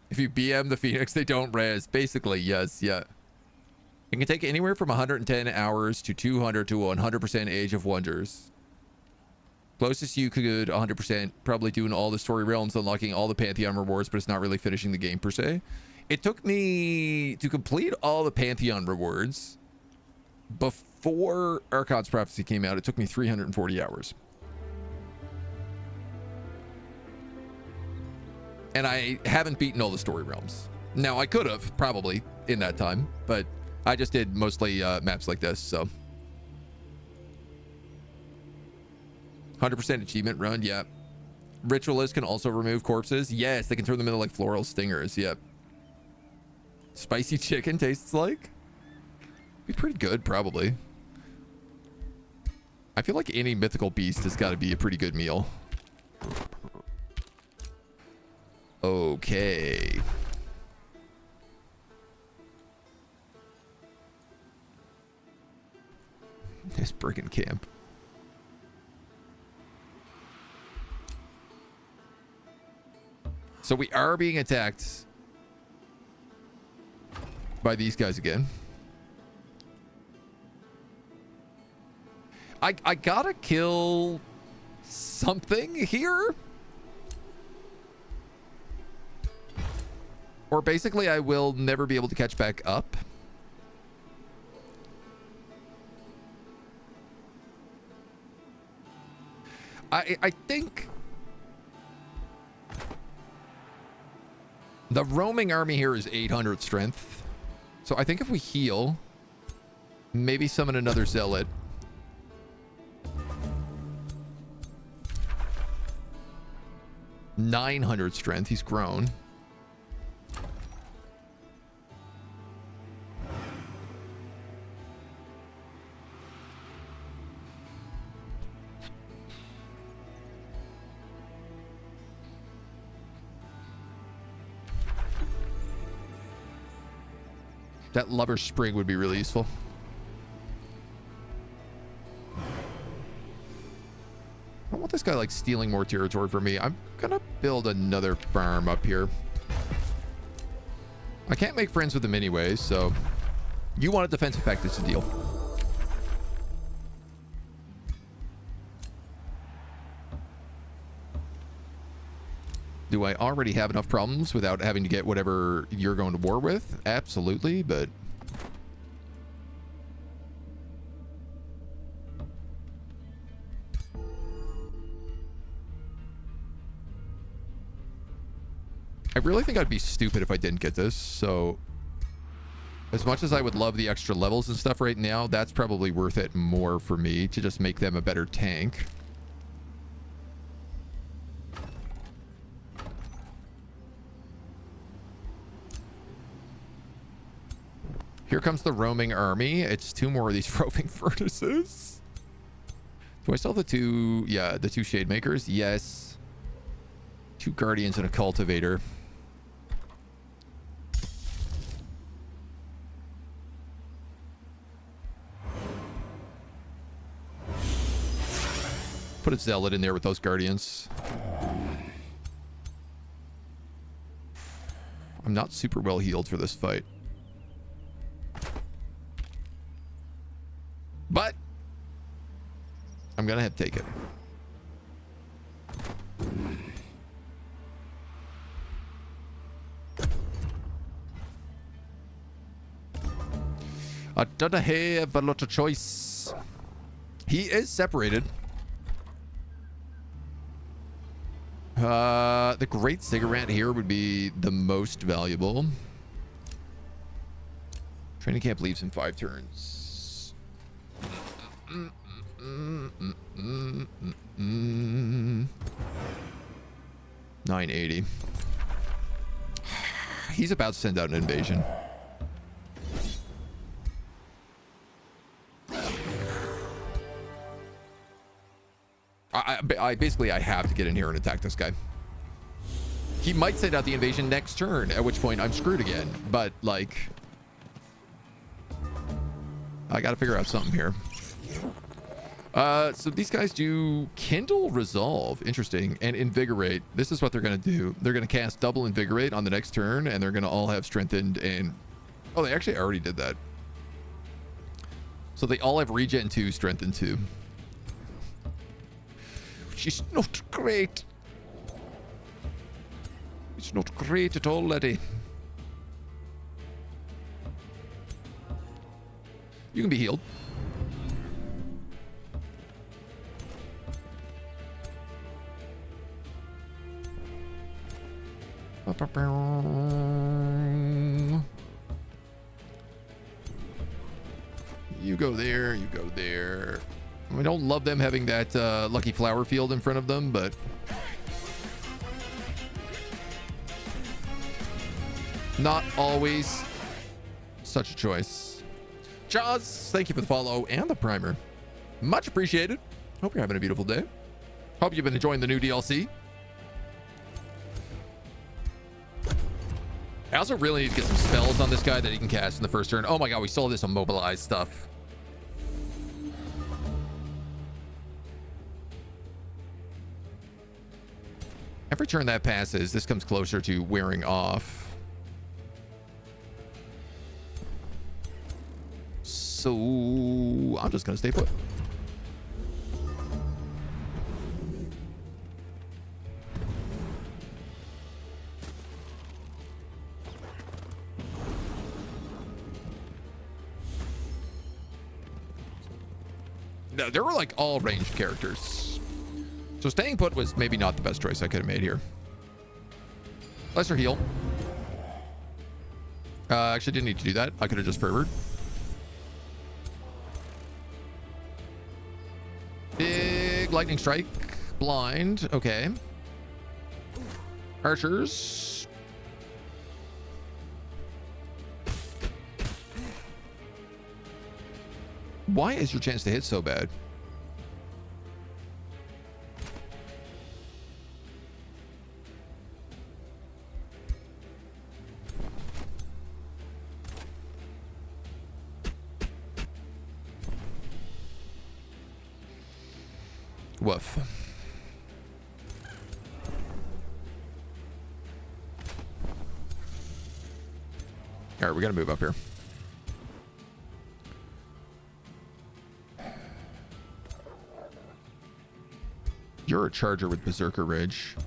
If you BM the Phoenix, they don't res. Basically, yes, yeah. It can take anywhere from 110 hours to 200 to 100% Age of Wonders. Closest you could 100%, probably doing all the story realms, unlocking all the Pantheon rewards, but it's not really finishing the game per se. It took me to complete all the Pantheon rewards before Archon's Prophecy came out. It took me 340 hours. And I haven't beaten all the story realms. Now, I could have, probably, in that time, but I just did mostly maps like this, so. 100% achievement run. Yep. Ritualists can also remove corpses. Yes, they can turn them into like floral stingers. Yep. Spicy chicken tastes like? Be pretty good, probably. I feel like any mythical beast has got to be a pretty good meal. Okay. This brigand camp. So we are being attacked by these guys again. I gotta kill something here. Or basically I will never be able to catch back up. I think the roaming army here is 800 strength. So I think if we heal, maybe summon another zealot. $900 strength. He's grown. That lover's spring would be really useful. I don't want this guy like stealing more territory from me. I'm gonna build another farm up here. I can't make friends with him anyways, so you want a defensive pact, it's a deal. Do I already have enough problems without having to get whatever you're going to war with? Absolutely, but I really think I'd be stupid if I didn't get this. So as much as I would love the extra levels and stuff right now, that's probably worth it more for me to just make them a better tank. Here comes the roaming army. It's 2 more of these roving furnaces. Do I still have the 2? Yeah, the 2 shade makers. Yes. 2 guardians and a cultivator. Put a zealot in there with those guardians. I'm not super well healed for this fight. But I'm gonna have to take it. I don't have a lot of choice. He is separated. The great cigarette here would be the most valuable. Training camp leaves in 5 turns. 980. He's about to send out an invasion. I basically have to get in here and attack this guy. He might send out the invasion next turn, at which point I'm screwed again. But like, I got to figure out something here. So these guys do Kindle Resolve, interesting, and Invigorate. This is what they're going to do. They're going to cast double Invigorate on the next turn, and they're going to all have Strengthened and... Oh, they actually already did that. So they all have Regen 2, Strengthened 2. Which is not great. It's not great at all, laddie. You can be healed. You go there, you go there. We don't love them having that lucky flower field in front of them, but not always such a choice. Jaws, thank you for the follow and the primer. Much appreciated. Hope you're having a beautiful day. Hope you've been enjoying the new DLC. I also really need to get some spells on this guy that he can cast in the first turn. Oh my god, we saw this immobilized stuff. Every turn that passes, this comes closer to wearing off. So I'm just gonna stay put. No, there were like all ranged characters. So staying put was maybe not the best choice I could have made here. Lesser heal. Actually didn't need to do that. I could have just fervored. Big lightning strike. Blind. Okay. Archers. Why is your chance to hit so bad? Woof. All right, we got to move up here. You're a charger with Berserker Ridge.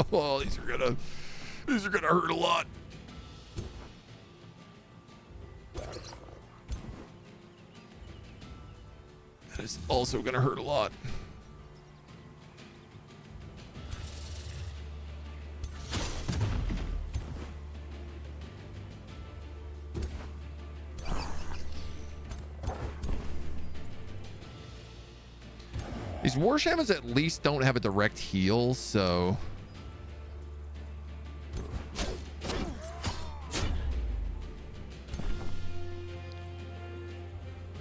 Oh, these are gonna hurt a lot. That is also gonna hurt a lot. These war shamans at least don't have a direct heal, so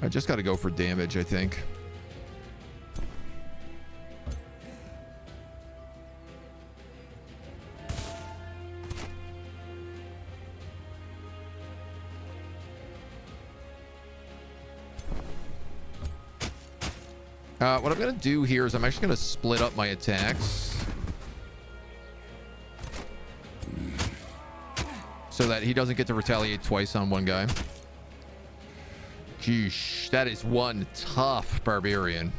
I just got to go for damage, I think. What I'm going to do here is I'm actually going to split up my attacks so that he doesn't get to retaliate twice on one guy. Sheesh, that is one tough barbarian.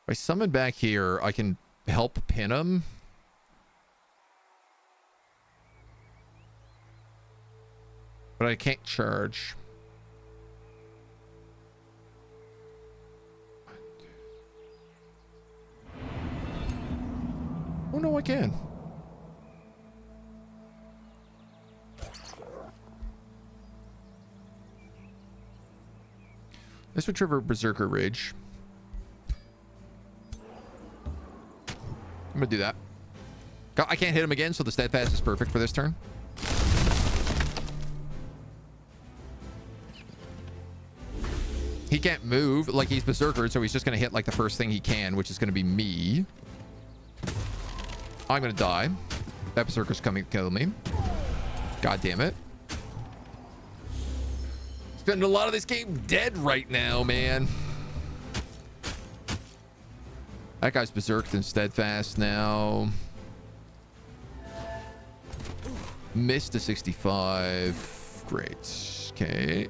If I summon back here, I can help pin him. But I can't charge. Oh no, I can. This would trigger Berserker Rage. I'm gonna do that. I can't hit him again, so the steadfast is perfect for this turn. He can't move, like he's Berserker, so he's just going to hit like the first thing he can, which is going to be me. I'm going to die. That Berserker's coming to kill me. God damn it. Spending a lot of this game dead right now, man. That guy's Berserked and Steadfast now. Missed a 65. Great. Okay.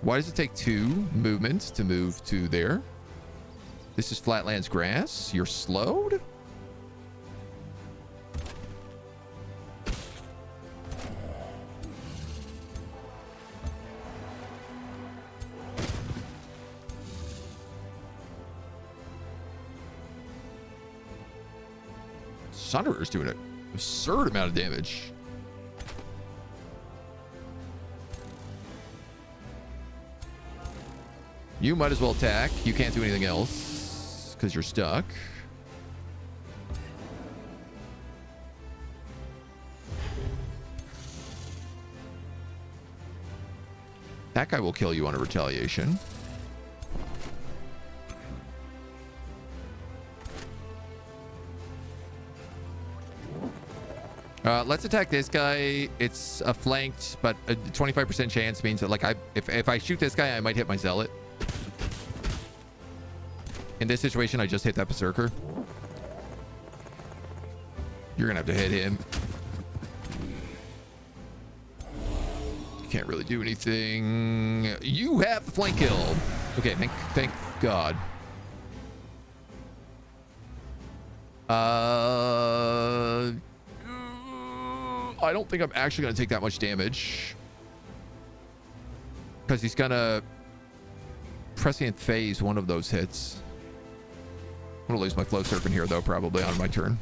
Why does it take 2 movements to move to there? This is Flatlands grass. You're slowed? Sunderer's doing an absurd amount of damage. You might as well attack. You can't do anything else because you're stuck. That guy will kill you on a retaliation. Let's attack this guy. It's a flanked, but a 25% chance means that, like, if I shoot this guy, I might hit my zealot. In this situation, I just hit that berserker. You're gonna have to hit him. You can't really do anything. You have the flank kill. Okay, thank God. I don't think I'm actually going to take that much damage. Because he's going to prescient phase one of those hits. I'm going to lose my flow serpent here, though, probably on my turn.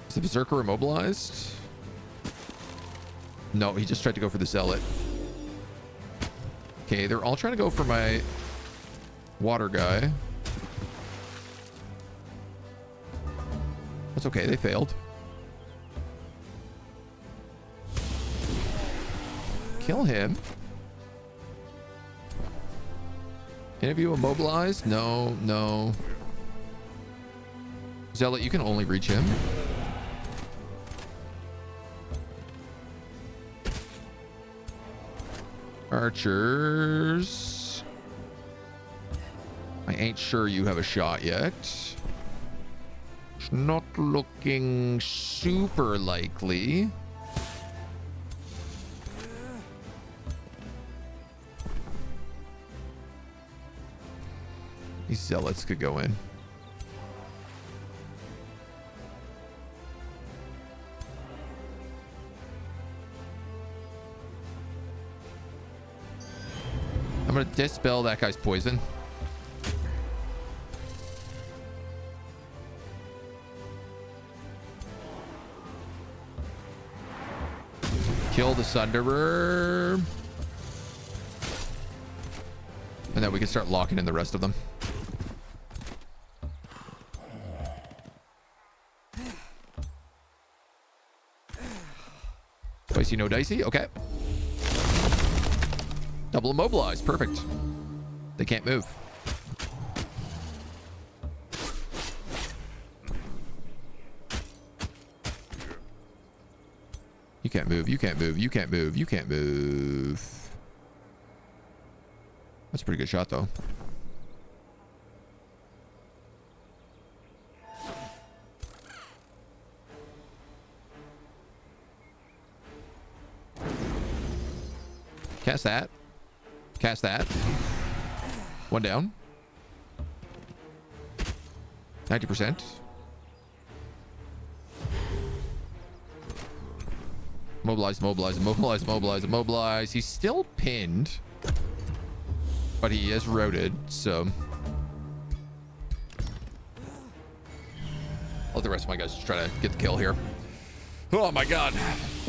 Is the berserker immobilized? No, he just tried to go for the zealot. Okay, they're all trying to go for my water guy. That's okay, they failed. Kill him. Any of you immobilized? No, no. Zealot, you can only reach him. Archers. I ain't sure you have a shot yet. It's not looking super likely. These zealots could go in. I'm going to dispel that guy's poison. Kill the Sunderer. And then we can start locking in the rest of them. Dicey, no dicey. Okay. Double immobilized. Perfect. They can't move. You can't move. You can't move. You can't move. You can't move. That's a pretty good shot, though. Cast that. Cast that. One down. 90%. Mobilize, mobilize, mobilize, mobilize, mobilize. He's still pinned. But he is roted, so... I'll let the rest of my guys just try to get the kill here. Oh my god.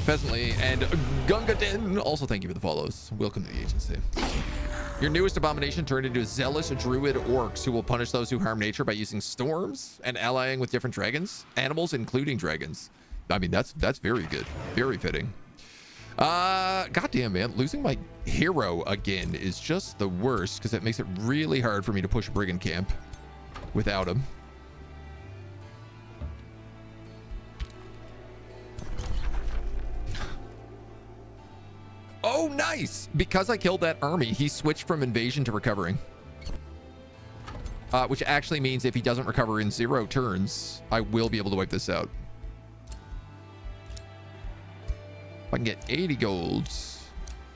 Pheasantly and Gungadin. Also, thank you for the follows. Welcome to the agency. Your newest abomination turned into zealous druid orcs who will punish those who harm nature by using storms and allying with different dragons. Animals, including dragons. I mean, that's very good. Very fitting. Goddamn, man. Losing my hero again is just the worst because it makes it really hard for me to push a brigand camp without him. Oh, nice. Because I killed that army, he switched from invasion to recovering. which actually means if he doesn't recover in 0 turns, I will be able to wipe this out. If I can get 80 golds,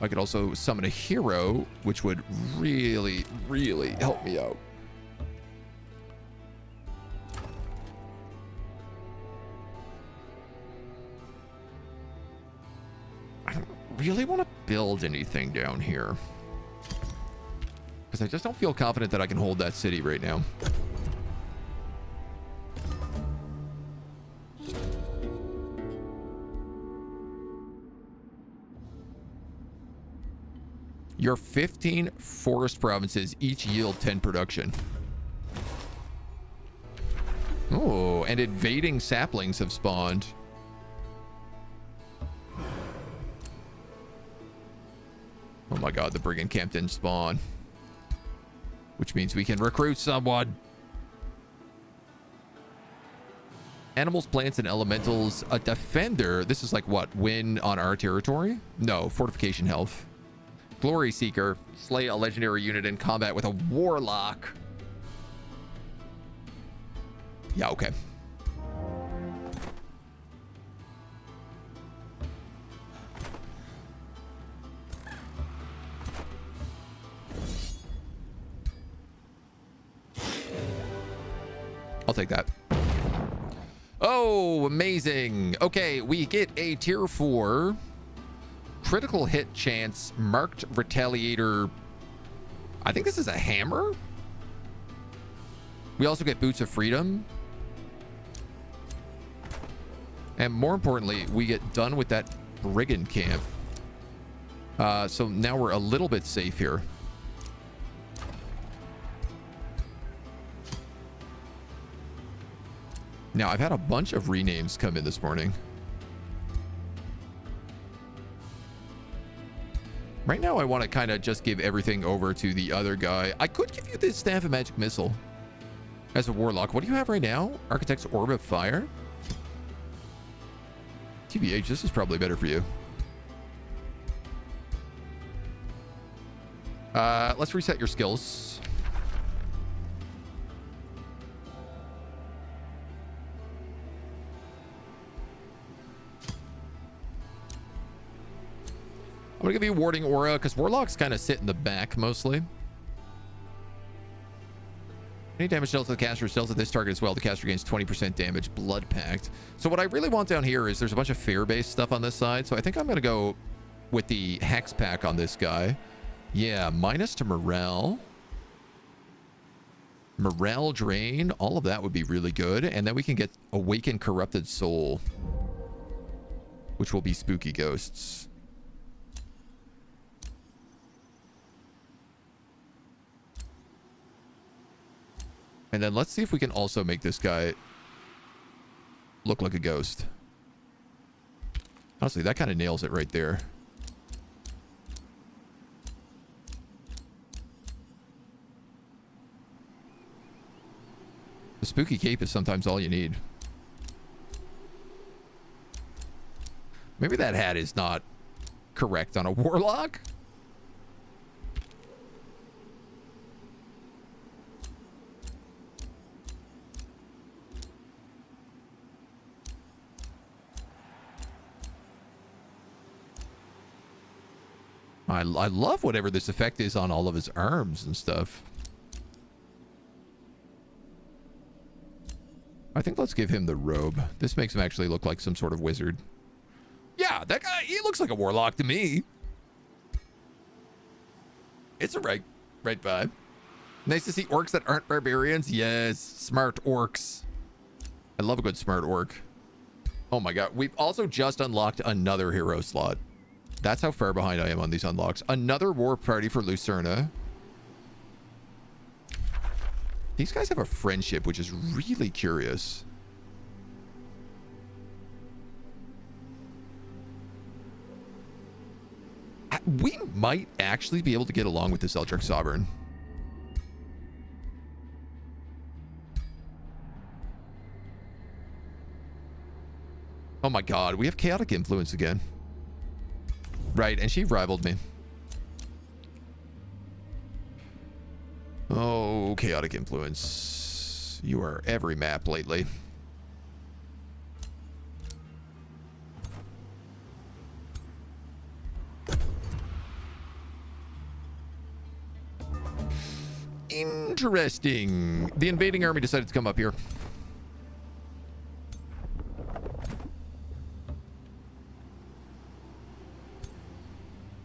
I could also summon a hero, which would really, really help me out. I don't really want to build anything down here, because I just don't feel confident that I can hold that city right now. Your 15 forest provinces each yield 10 production. Oh, and invading saplings have spawned. Oh my god, the brigand camp didn't spawn. Which means we can recruit someone. Animals, plants, and elementals. A defender. This is like what? Win on our territory? No, fortification health. Glory Seeker. Slay a legendary unit in combat with a warlock. Yeah, okay. I'll take that. Oh, amazing. Okay, we get a tier 4 critical hit chance marked retaliator. I think this is a hammer. We also get boots of freedom. And more importantly, we get done with that brigand camp. So now we're a little bit safe here. Now, I've had a bunch of renames come in this morning. Right now, I want to kind of just give everything over to the other guy. I could give you this Staff of Magic Missile as a warlock. What do you have right now? Architect's Orb of Fire? TBH, this is probably better for you. Let's reset your skills. I'm gonna give you Warding Aura because warlocks kind of sit in the back mostly. Any damage dealt to the caster is dealt to this target as well. The caster gains 20% damage. Blood Pact. So what I really want down here is there's a bunch of fear-based stuff on this side. So I think I'm gonna go with the Hex Pack on this guy. Yeah, minus to morale. Morale drain. All of that would be really good. And then we can get Awaken Corrupted Soul, which will be spooky ghosts. And then let's see if we can also make this guy look like a ghost. Honestly, that kind of nails it right there. The spooky cape is sometimes all you need. Maybe that hat is not correct on a warlock. I love whatever this effect is on all of his arms and stuff. I think let's give him the robe. This makes him actually look like some sort of wizard. Yeah, that guy, he looks like a warlock to me. It's a right vibe. Nice to see orcs that aren't barbarians. Yes, smart orcs. I love a good smart orc. Oh my god, we've also just unlocked another hero slot. That's how far behind I am on these unlocks. Another war party for Lucerna. These guys have a friendship, which is really curious. We might actually be able to get along with this Eldritch Sovereign. Oh my god, we have Chaotic Influence again. Right, and she rivaled me. Oh, chaotic influence. You are every map lately. Interesting. The invading army decided to come up here.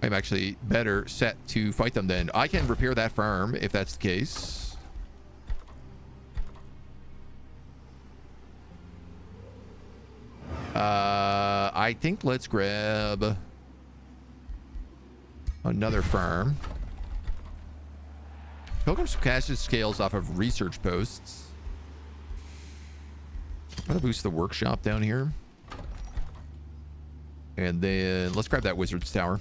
I'm actually better set to fight them then. I can repair that farm if that's the case. I think let's grab another farm. Pilgrim's Passage scales off of research posts. I'm gonna boost the workshop down here. And then let's grab that wizard's tower.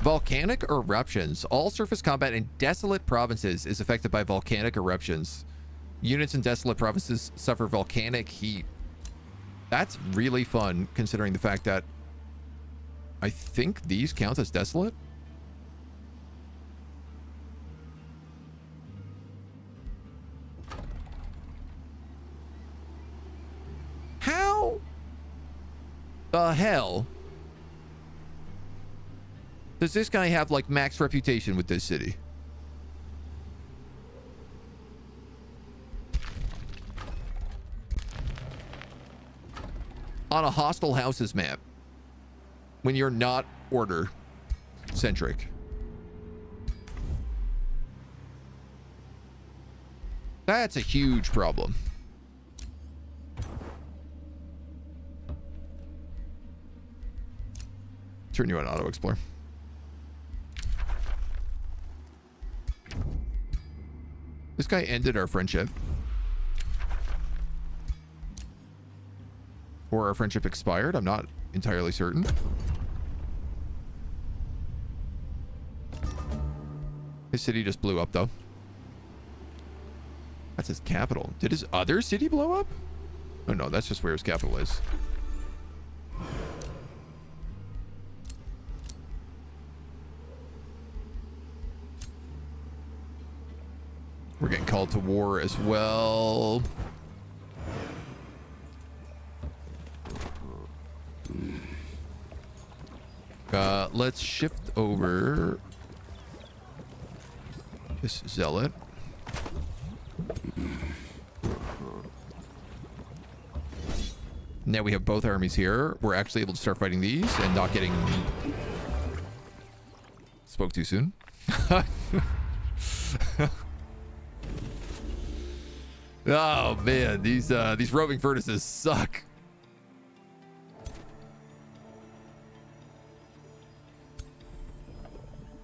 Volcanic eruptions. All surface combat in desolate provinces is affected by volcanic eruptions. Units in desolate provinces suffer volcanic heat. That's really fun, considering the fact that I think these count as desolate. How the hell does this guy have like max reputation with this city? On a hostile houses map when you're not order centric. That's a huge problem. Turn you on auto explore. This guy ended our friendship. Or our friendship expired. I'm not entirely certain. His city just blew up, though. That's his capital. Did his other city blow up? Oh, no, that's just where his capital is. We're getting called to war as well. Let's shift over this zealot. Now we have both armies here. We're actually able to start fighting these and not getting... Spoke too soon. Oh man, these roving furnaces suck.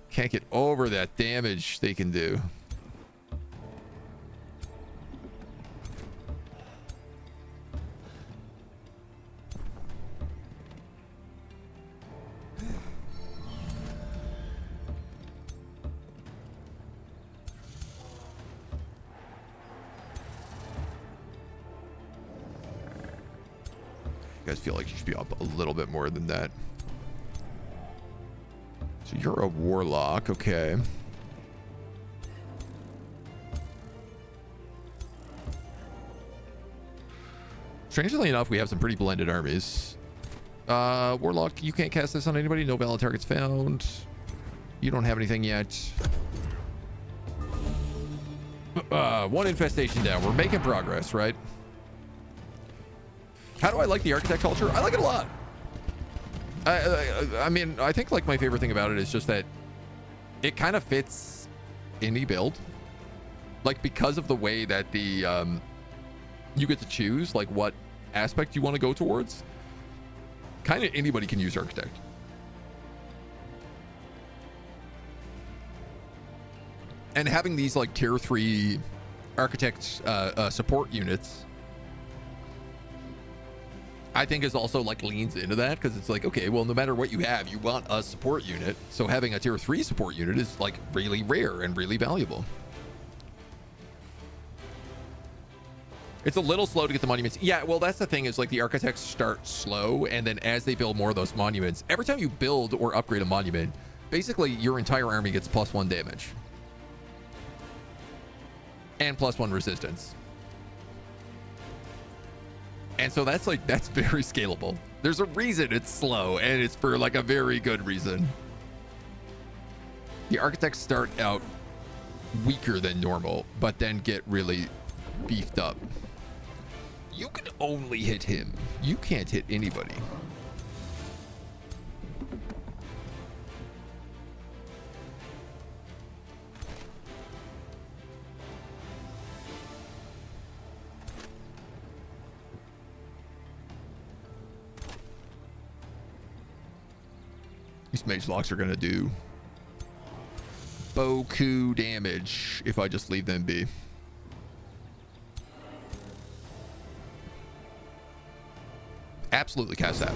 Can't get over that damage they can do. You guys feel like you should be up a little bit more than that. So you're a warlock, okay. Strangely enough, we have some pretty blended armies. Warlock, you can't cast this on anybody. No valid targets found. You don't have anything yet. One infestation down. We're making progress, right? How do I like the architect culture? I like it a lot. I mean, I think like my favorite thing about it is just that it kind of fits any build. Like because of the way that the you get to choose like what aspect you want to go towards. Kind of anybody can use architect. And having these like tier 3 architect support units, I think is also like leans into that because it's like, okay, well, no matter what you have, you want a support unit. So having a tier 3 support unit is like really rare and really valuable. It's a little slow to get the monuments. Yeah, well, that's the thing is like the architects start slow. And then as they build more of those monuments, every time you build or upgrade a monument, basically your entire army gets +1 damage. and +1 resistance. And so that's very scalable. There's a reason it's slow, and it's for like a very good reason. The architects start out weaker than normal, but then get really beefed up. You can only hit him. You can't hit anybody. These mage locks are gonna do beaucoup damage if I just leave them be. Absolutely cast that.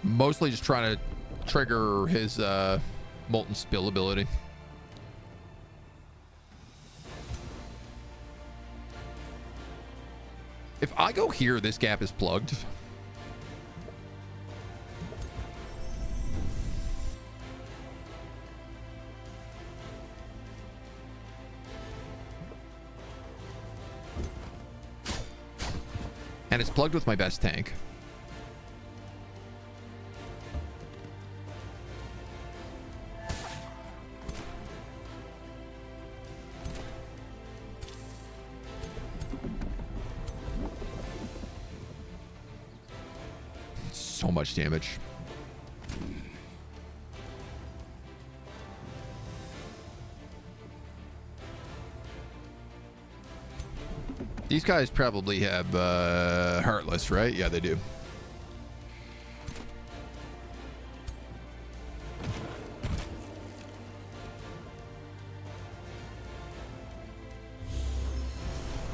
Mostly just trying to trigger his molten spill ability. If I go here, this gap is plugged. And it's plugged with my best tank. So much damage. These guys probably have Heartless, right? Yeah, they do.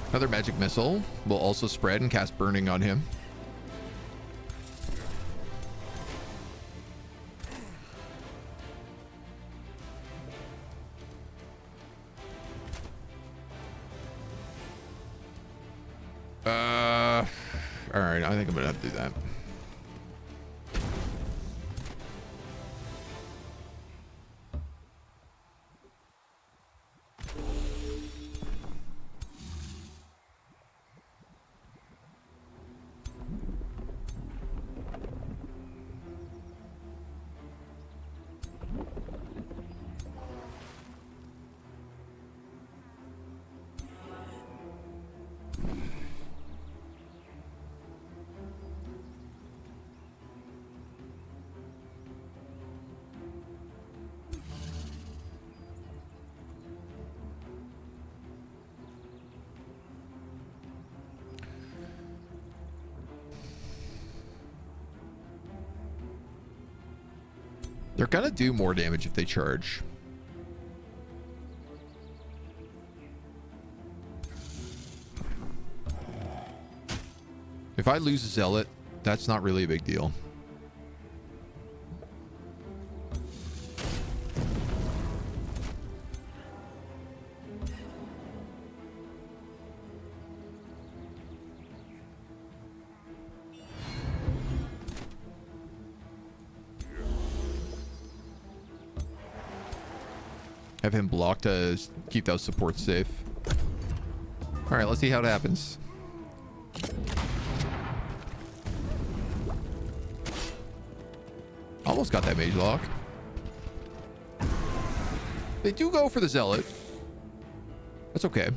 Another magic missile will also spread and cast burning on him. All right, I think I'm gonna have to do that. They're gonna do more damage if they charge. If I lose a zealot, that's not really a big deal. Have him blocked to keep those supports safe. All right, let's see how it happens. Almost got that mage lock. They do go for the zealot. That's okay.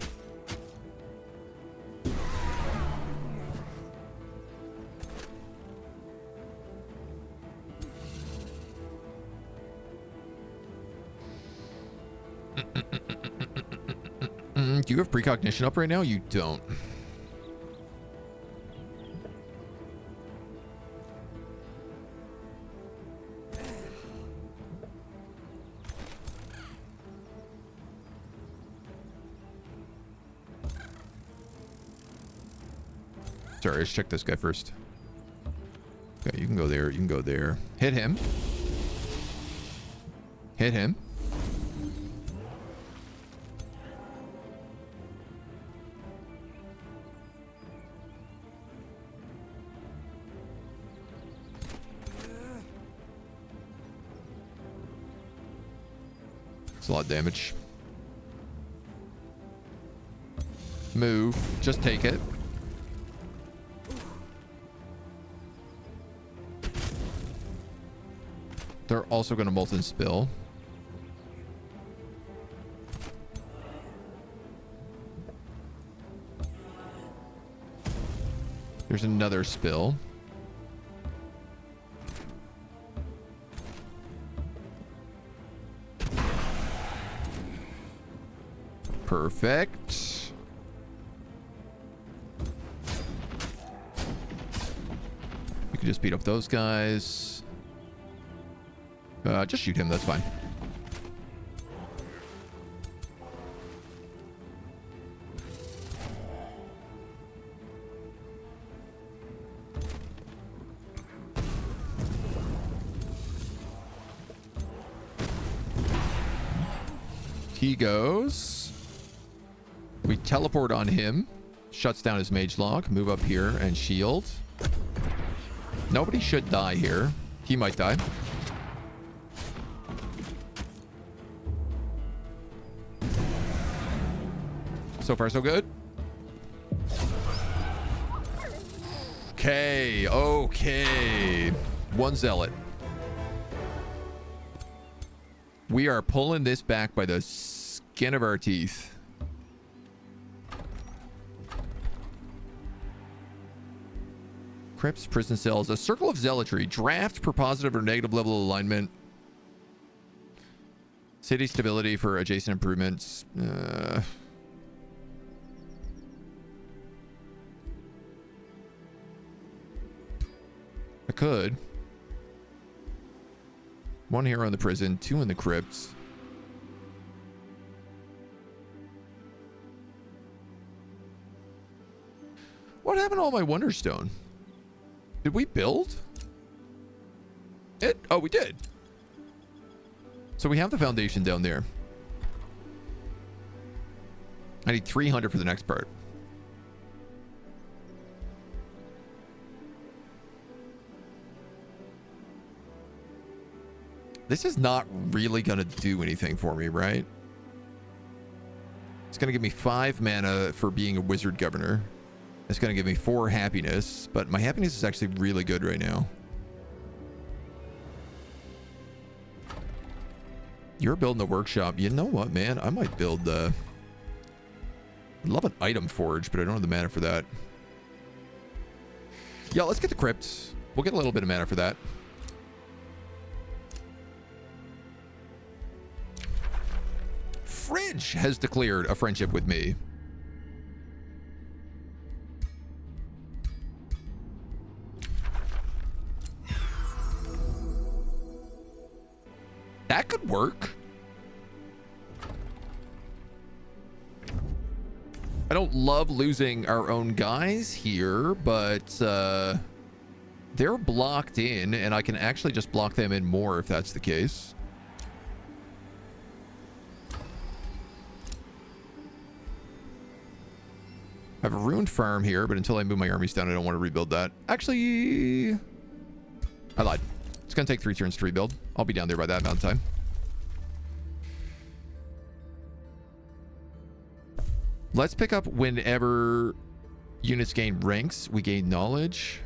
Do you have precognition up right now? You don't. Sorry, let's check this guy first. Okay, you can go there. You can go there. Hit him. Hit him. It's a lot of damage. Move. Just take it. They're also going to molten spill. There's another spill. Perfect. We can just beat up those guys. Just shoot him, that's fine. He goes. We teleport on him. Shuts down his mage log. Move up here and shield. Nobody should die here. He might die. So far, so good. Okay, okay. One zealot. We are pulling this back by the skin of our teeth. Crypts, prison cells, a circle of zealotry. Draft per positive or negative level alignment. City stability for adjacent improvements. I could. One hero in the prison, 2 in the crypts. What happened to all my Wonderstone? Did we build it? Oh, we did. So we have the foundation down there. I need 300 for the next part. This is not really going to do anything for me, right? It's going to give me 5 mana for being a wizard governor. It's going to give me 4 happiness, but my happiness is actually really good right now. You're building the workshop. You know what, man? I might build I'd love an item forge, but I don't have the mana for that. Yeah, let's get the crypt. We'll get a little bit of mana for that. Fridge has declared a friendship with me. That could work. I don't love losing our own guys here, but they're blocked in, and I can actually just block them in more if that's the case. I have a ruined farm here, but until I move my armies down, I don't want to rebuild that. Actually, I lied. It's going to take 3 turns to rebuild. I'll be down there by that amount of time. Let's pick up whenever units gain ranks, we gain knowledge.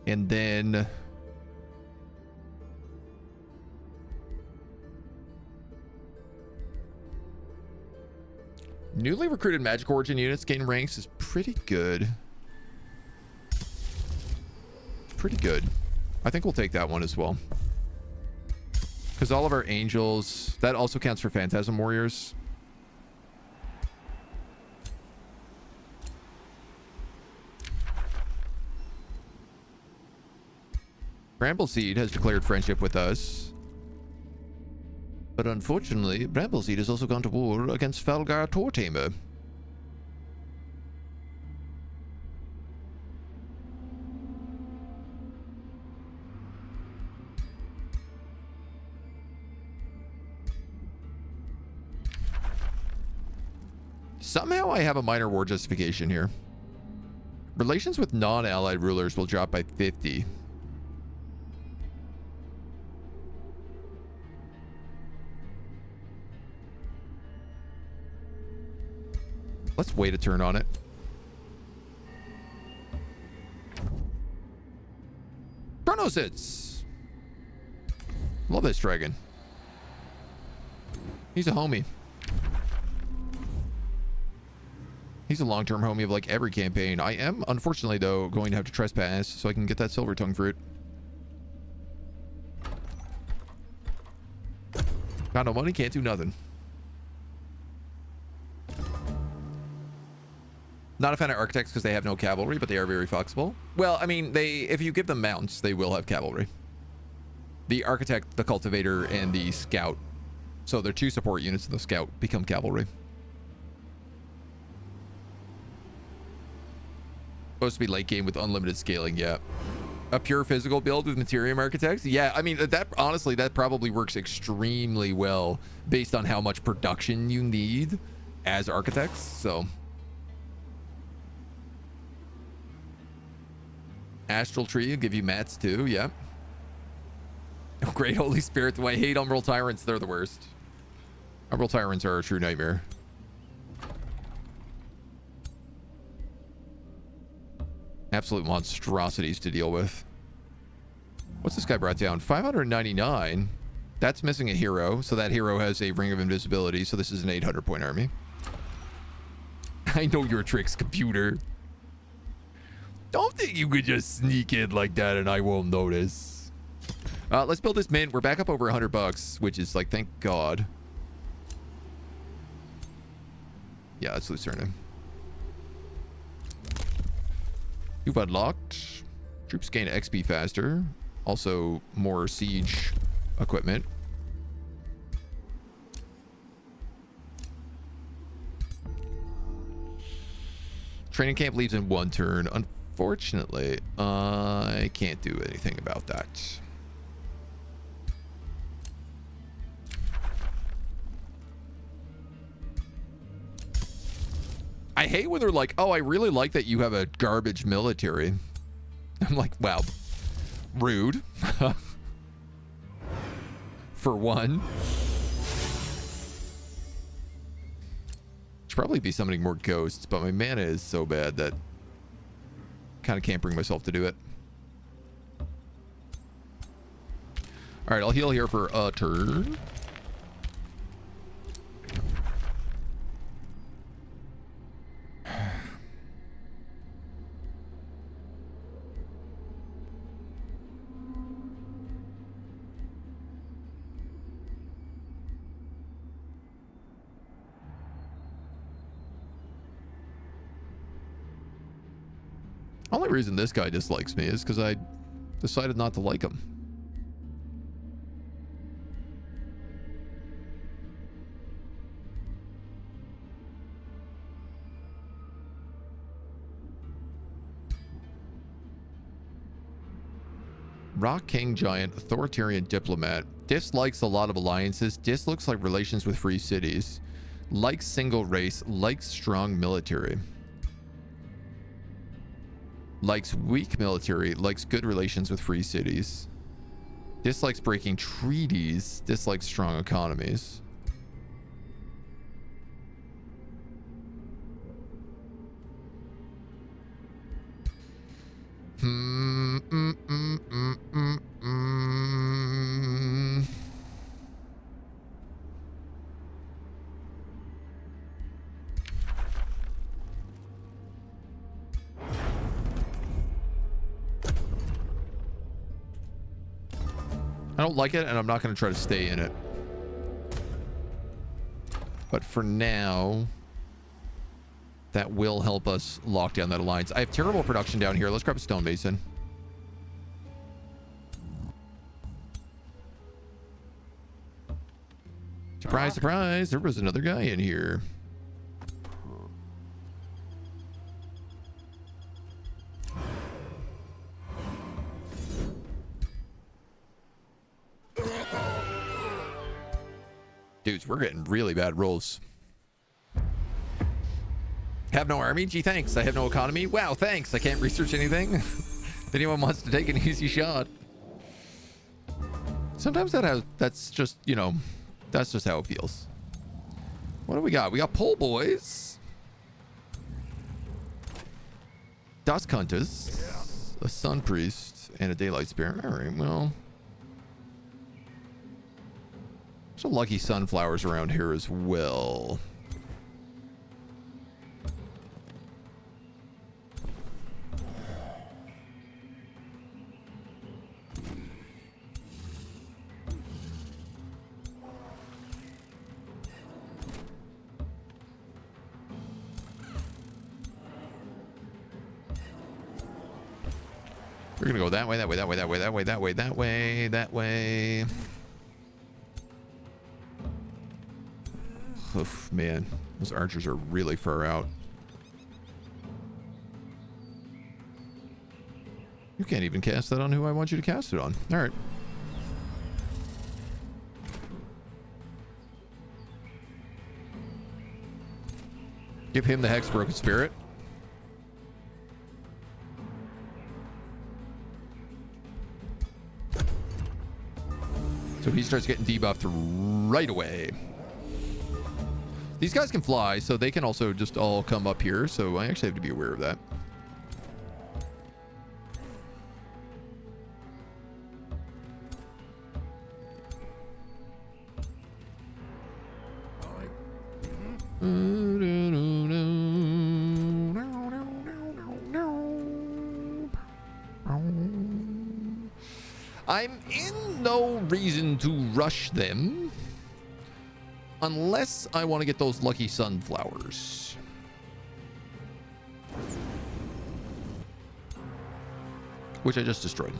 And then newly recruited magic origin units gain ranks is pretty good. Pretty good. I think we'll take that one as well. Because all of our angels, that also counts for phantasm warriors. Bramble Seed has declared friendship with us. But unfortunately, Brambleseed has also gone to war against Falgar Tortamer. Somehow I have a minor war justification here. Relations with non-allied rulers will drop by 50. Let's wait a turn on it. Chronosits! Love this dragon. He's a homie. He's a long-term homie of like every campaign. I am, unfortunately, though, going to have to trespass so I can get that silver tongue fruit. Got no money, can't do nothing. Not a fan of architects because they have no cavalry, but they are very flexible. Well, I mean, if you give them mounts, they will have cavalry. The architect, the cultivator, and the scout. So their 2 support units of the scout become cavalry. Supposed to be late game with unlimited scaling, yeah. A pure physical build with Materium architects? Yeah, I mean, that honestly, that probably works extremely well based on how much production you need as architects, so. Astral Tree will give you mats too, yeah. Oh, Great Holy Spirit, do I hate Umbral Tyrants? They're the worst. Umbral Tyrants are a true nightmare. Absolute monstrosities to deal with. What's this guy brought down? 599. That's missing a hero, so that hero has a ring of invisibility, so this is an 800-point army. I know your tricks, computer. Don't think you could just sneak in like that and I won't notice. Let's build this mint. We're back up over $100, which is like, thank God. Yeah, that's Lucerna. You've unlocked. Troops gain XP faster. Also, more siege equipment. Training camp leaves in 1 turn. Unfortunately, I can't do anything about that. I hate when they're like, oh, I really like that you have a garbage military. I'm like, wow, rude. For one. Should probably be summoning more ghosts, but my mana is so bad that kind of can't bring myself to do it. All right, I'll heal here for a turn. Only reason this guy dislikes me is because I decided not to like him. Rock King Giant, authoritarian diplomat. Dislikes a lot of alliances. Dislikes like relations with free cities. Likes single race. Likes strong military. Likes weak military. Likes good relations with free cities. Dislikes breaking treaties. Dislikes strong economies. I don't like it, and I'm not going to try to stay in it. But for now, that will help us lock down that alliance. I have terrible production down here. Let's grab a stonemason. Surprise, surprise. There was another guy in here. Dudes, we're getting really bad rolls. Have no army? Gee, thanks. I have no economy. Wow, thanks. I can't research anything. If anyone wants to take an easy shot. Sometimes that's just, you know, that's just how it feels. What do we got? We got pole boys. Dusk hunters. A sun priest. And a daylight spirit. All right, well. Some lucky sunflowers around here as well. We're gonna go that way, that way, that way, that way, that way, that way, that way, that way. Oof, man, those archers are really far out. You can't even cast that on who I want you to cast it on. All right. Give him the Hex Broken Spirit. So he starts getting debuffed right away. These guys can fly, so they can also just all come up here. So I actually have to be aware of that. I'm in no reason to rush them. Unless I want to get those lucky sunflowers. Which I just destroyed.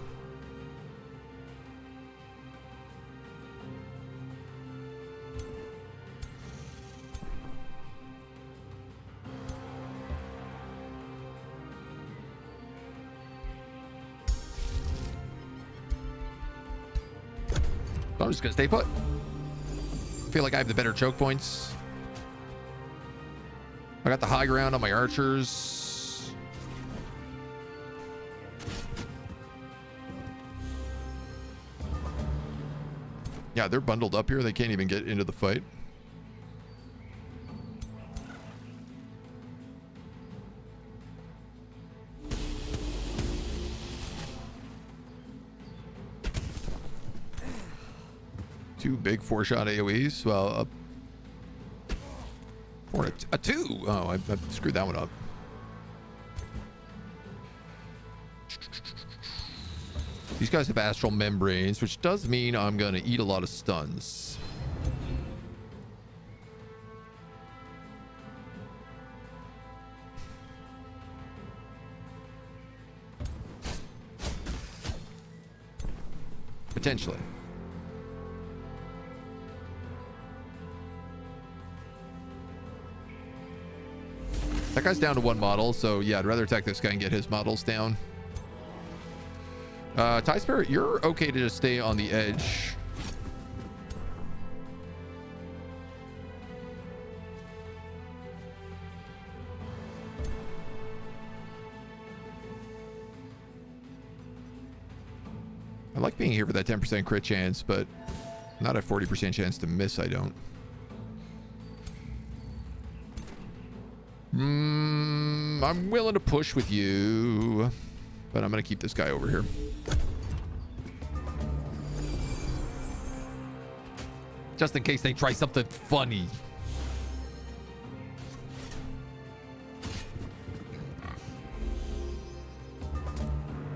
I'm just gonna stay put. Feel like I have the better choke points. I got the high ground on my archers. Yeah, they're bundled up here. They can't even get into the fight. Two big 4-shot AoEs. Well, or a 2. Oh, I screwed that one up. These guys have astral membranes, which does mean I'm going to eat a lot of stuns. Potentially. That guy's down to 1 model, so yeah, I'd rather attack this guy and get his models down. Tie Spirit, you're okay to just stay on the edge. I like being here for that 10% crit chance, but not a 40% chance to miss, I don't. I'm willing to push with you, but I'm going to keep this guy over here. Just in case they try something funny.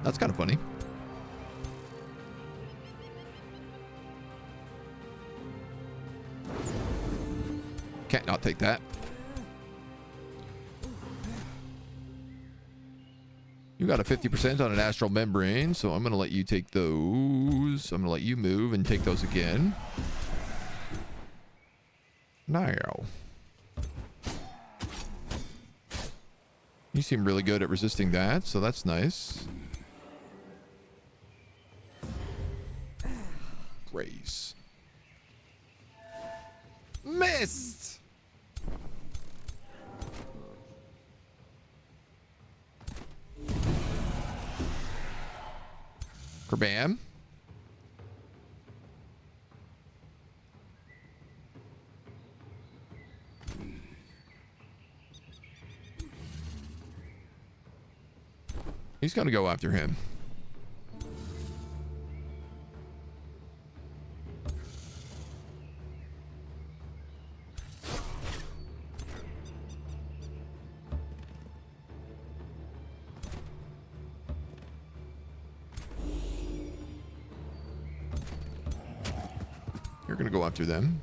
That's kind of funny. Can't not take that. You got a 50% on an astral membrane, so I'm going to let you take those. I'm going to let you move and take those again. Now. You seem really good at resisting that, so that's nice. Raise. Missed! Kerbam. He's gonna go after him. You're gonna go after them.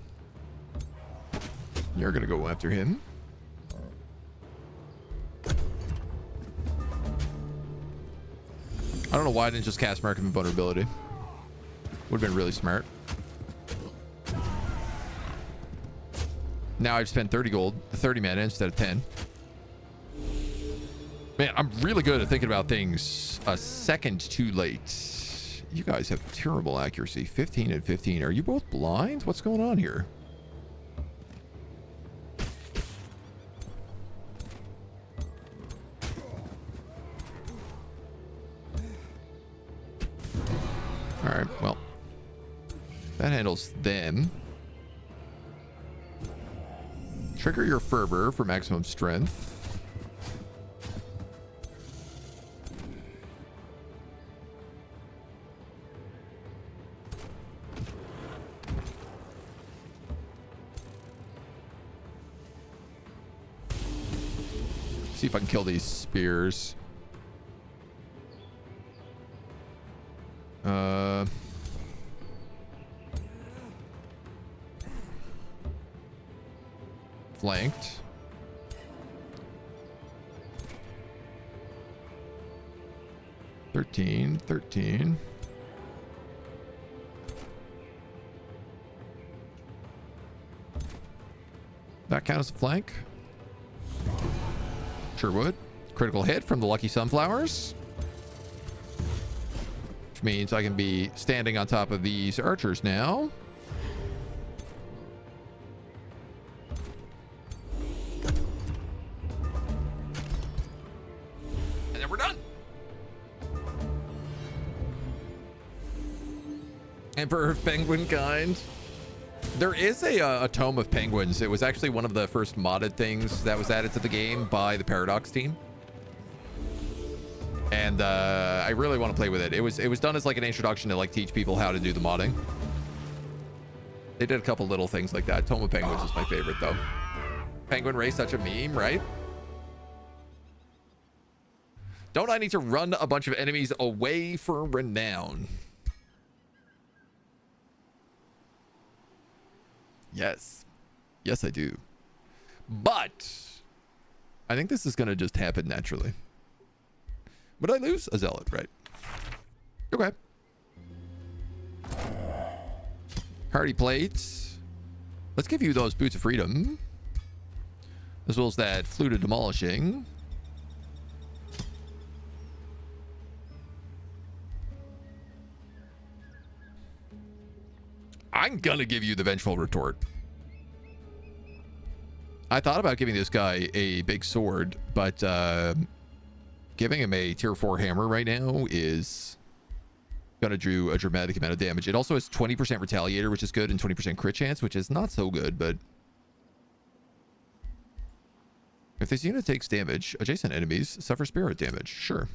You're gonna go after him. I don't know why I didn't just cast Mark of Invulnerability. Would have been really smart. Now I've spent 30 gold, 30 mana instead of 10. Man, I'm really good at thinking about things a second too late. You guys have terrible accuracy. 15 and 15. Are you both blind? What's going on here? Alright, well. That handles them. Trigger your fervor for maximum strength. See if I can kill these spears. Flanked. Thirteen. That count as a flank? Sure would. Critical hit from the lucky sunflowers. Which means I can be standing on top of these archers now. And then we're done. Emperor of Penguin Kind. There is a Tome of Penguins. It was actually one of the first modded things that was added to the game by the Paradox team. And I really want to play with it. It was done as like an introduction to like teach people how to do the modding. They did a couple little things like that. Tome of Penguins is my favorite though. Penguin race, such a meme, right? Don't I need to run a bunch of enemies away for renown? Yes. Yes, I do. But I think this is going to just happen naturally. But I lose a zealot, right? Okay. Hardy plates. Let's give you those boots of freedom. As well as that flute of demolishing. I'm gonna give you the vengeful retort. I thought about giving this guy a big sword, but giving him a tier 4 hammer right now is gonna do a dramatic amount of damage. It also has 20% retaliator, which is good, and 20% crit chance, which is not so good, but if this unit takes damage, adjacent enemies suffer spirit damage. Sure.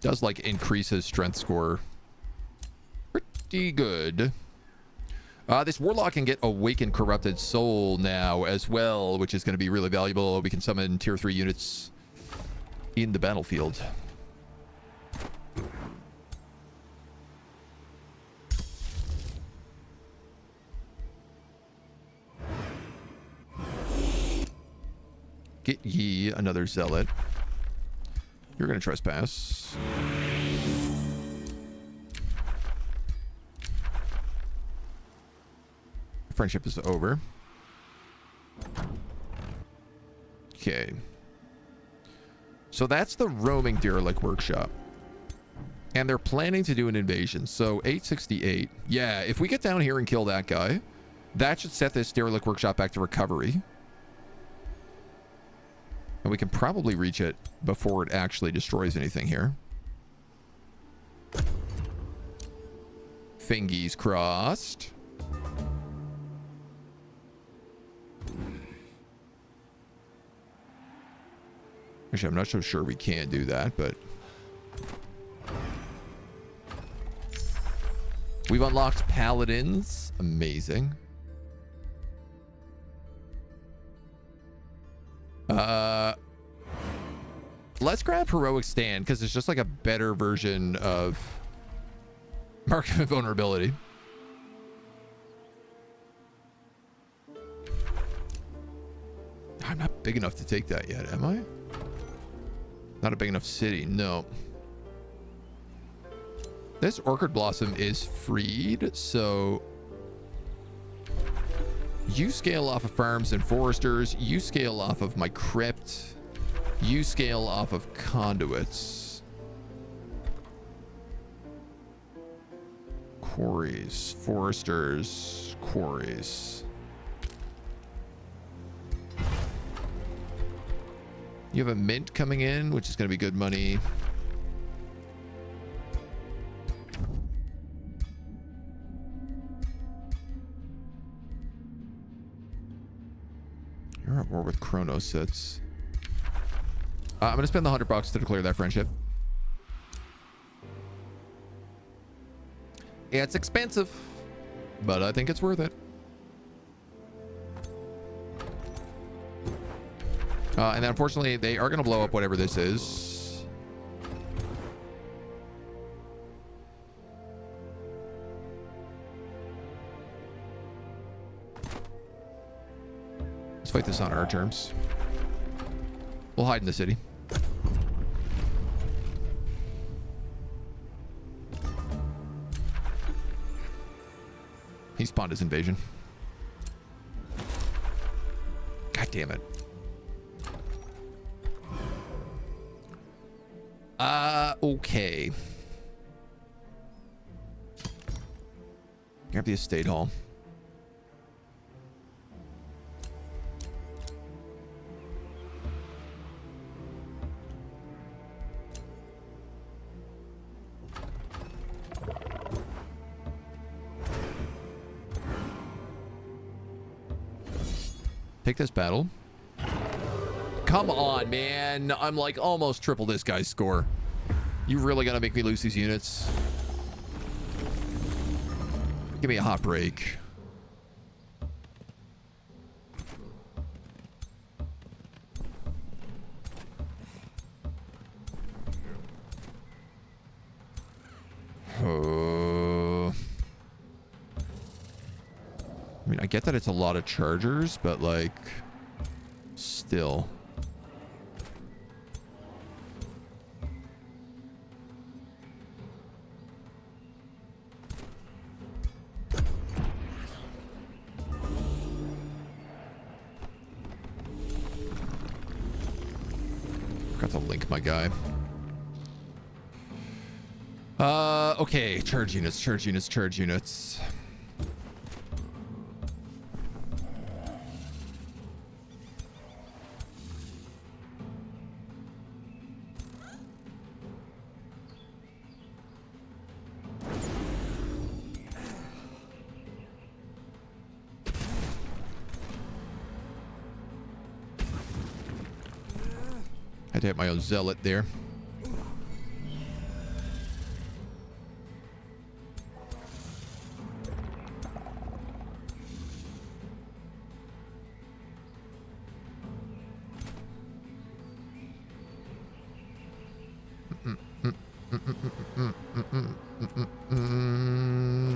Does like increase his strength score pretty good. This warlock can get awakened corrupted soul now as well, which is going to be really valuable. We can summon tier 3 units in the battlefield. Get ye another zealot. You're going to trespass. Friendship is over. Okay. So that's the roaming Derelict workshop. And they're planning to do an invasion. So 868. Yeah, if we get down here and kill that guy, that should set this Derelict workshop back to recovery. And we can probably reach it before it actually destroys anything here. Fingies crossed. Actually, I'm not so sure we can do that, but... We've unlocked paladins. Amazing. Let's grab heroic stand because it's just like a better version of mark of invulnerability. I'm not big enough to take that yet, am I? Not a big enough city, no. This orchid blossom is freed, so you scale off of farms and foresters, you scale off of my crypt, you scale off of conduits. Quarries, foresters, quarries. You have a mint coming in, which is going to be good money. You're at war with Chronos sits. I'm going to spend the $100 to declare that friendship. Yeah, it's expensive, but I think it's worth it. And then unfortunately, they are going to blow up whatever this is. Let's fight this on our terms. We'll hide in the city. He spawned his invasion. God damn it. Okay. Grab the estate hall. Take this battle. Come on, man. I'm like almost triple this guy's score. You really gotta make me lose these units. Give me a hot break. I mean, I get that it's a lot of chargers, but like, still. Got to link my guy. Okay, charge units, charge units, charge units. Had to hit my own zealot there.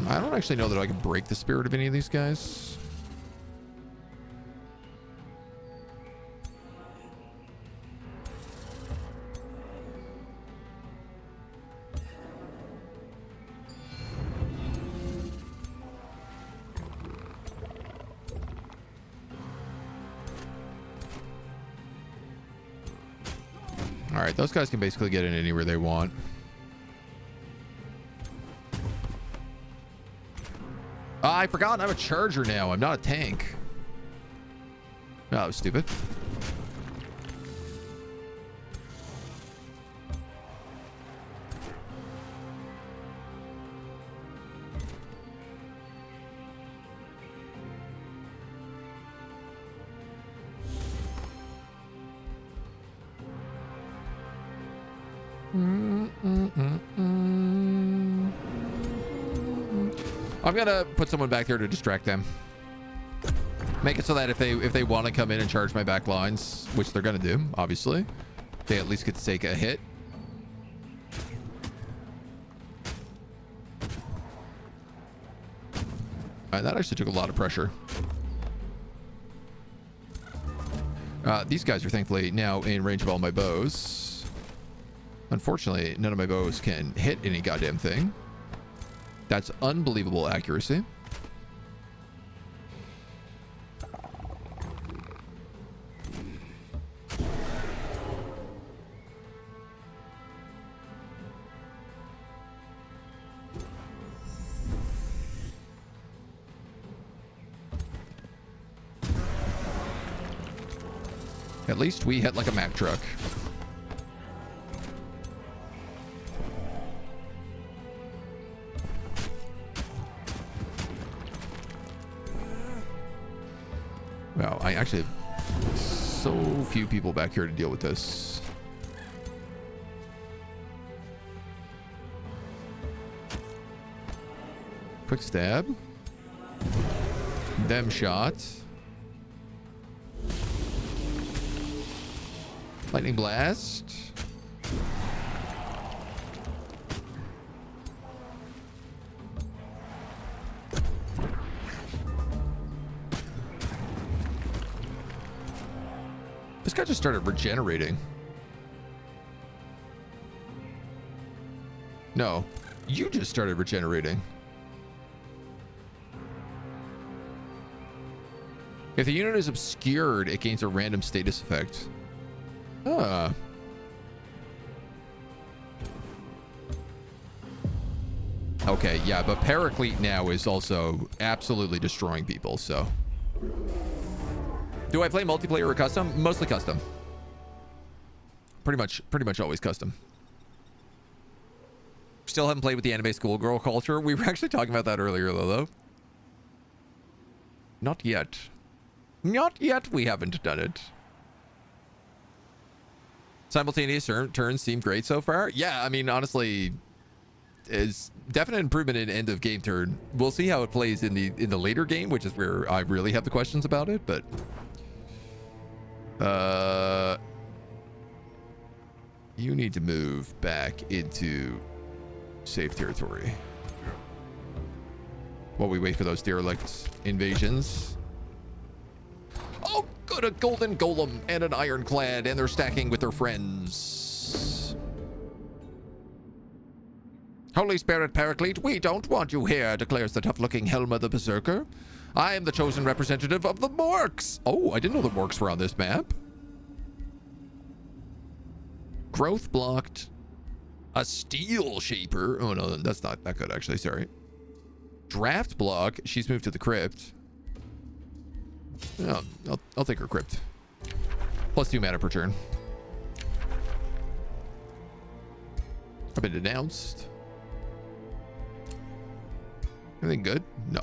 I don't actually know that I can break the spirit of any of these guys. right, those guys can basically get in anywhere they want. I forgot I'm a charger now. I'm not a tank. Oh, that was stupid. I'm gonna put someone back there to distract them. Make it so that if they want to come in and charge my back lines, which they're gonna do, obviously, they at least get to take a hit. All right, that actually took a lot of pressure. These guys are thankfully now in range of all my bows. Unfortunately, none of my bows can hit any goddamn thing. That's unbelievable accuracy. At least we hit like a Mack truck. Wow, I actually have so few people back here to deal with this. Quick stab. Them shot. Lightning blast. This guy just started regenerating. No, you just started regenerating. If the unit is obscured, it gains a random status effect. Ah. Okay, yeah, but Paraclete now is also absolutely destroying people, so. Do I play multiplayer or custom? Mostly custom. Pretty much always custom. Still haven't played with the anime schoolgirl culture. We were actually talking about that earlier, though. Not yet. Not yet, we haven't done it. Simultaneous turns seem great so far. Yeah, I mean, honestly, is definite improvement in end of game turn. We'll see how it plays in the later game, which is where I really have the questions about it, but you need to move back into safe territory while we wait for those derelict invasions. Oh, good, a golden golem and an ironclad, and they're stacking with their friends. Holy Spirit Paraclete, we don't want you here, declares the tough-looking Helma the Berserker. I am the chosen representative of the Morks. Oh, I didn't know the Morks were on this map. Growth blocked. A steel shaper. Oh, no, that's not that good, actually. Sorry. Draft block. She's moved to the crypt. Oh, I'll take her crypt. +2 mana per turn. I've been denounced. Anything good? No.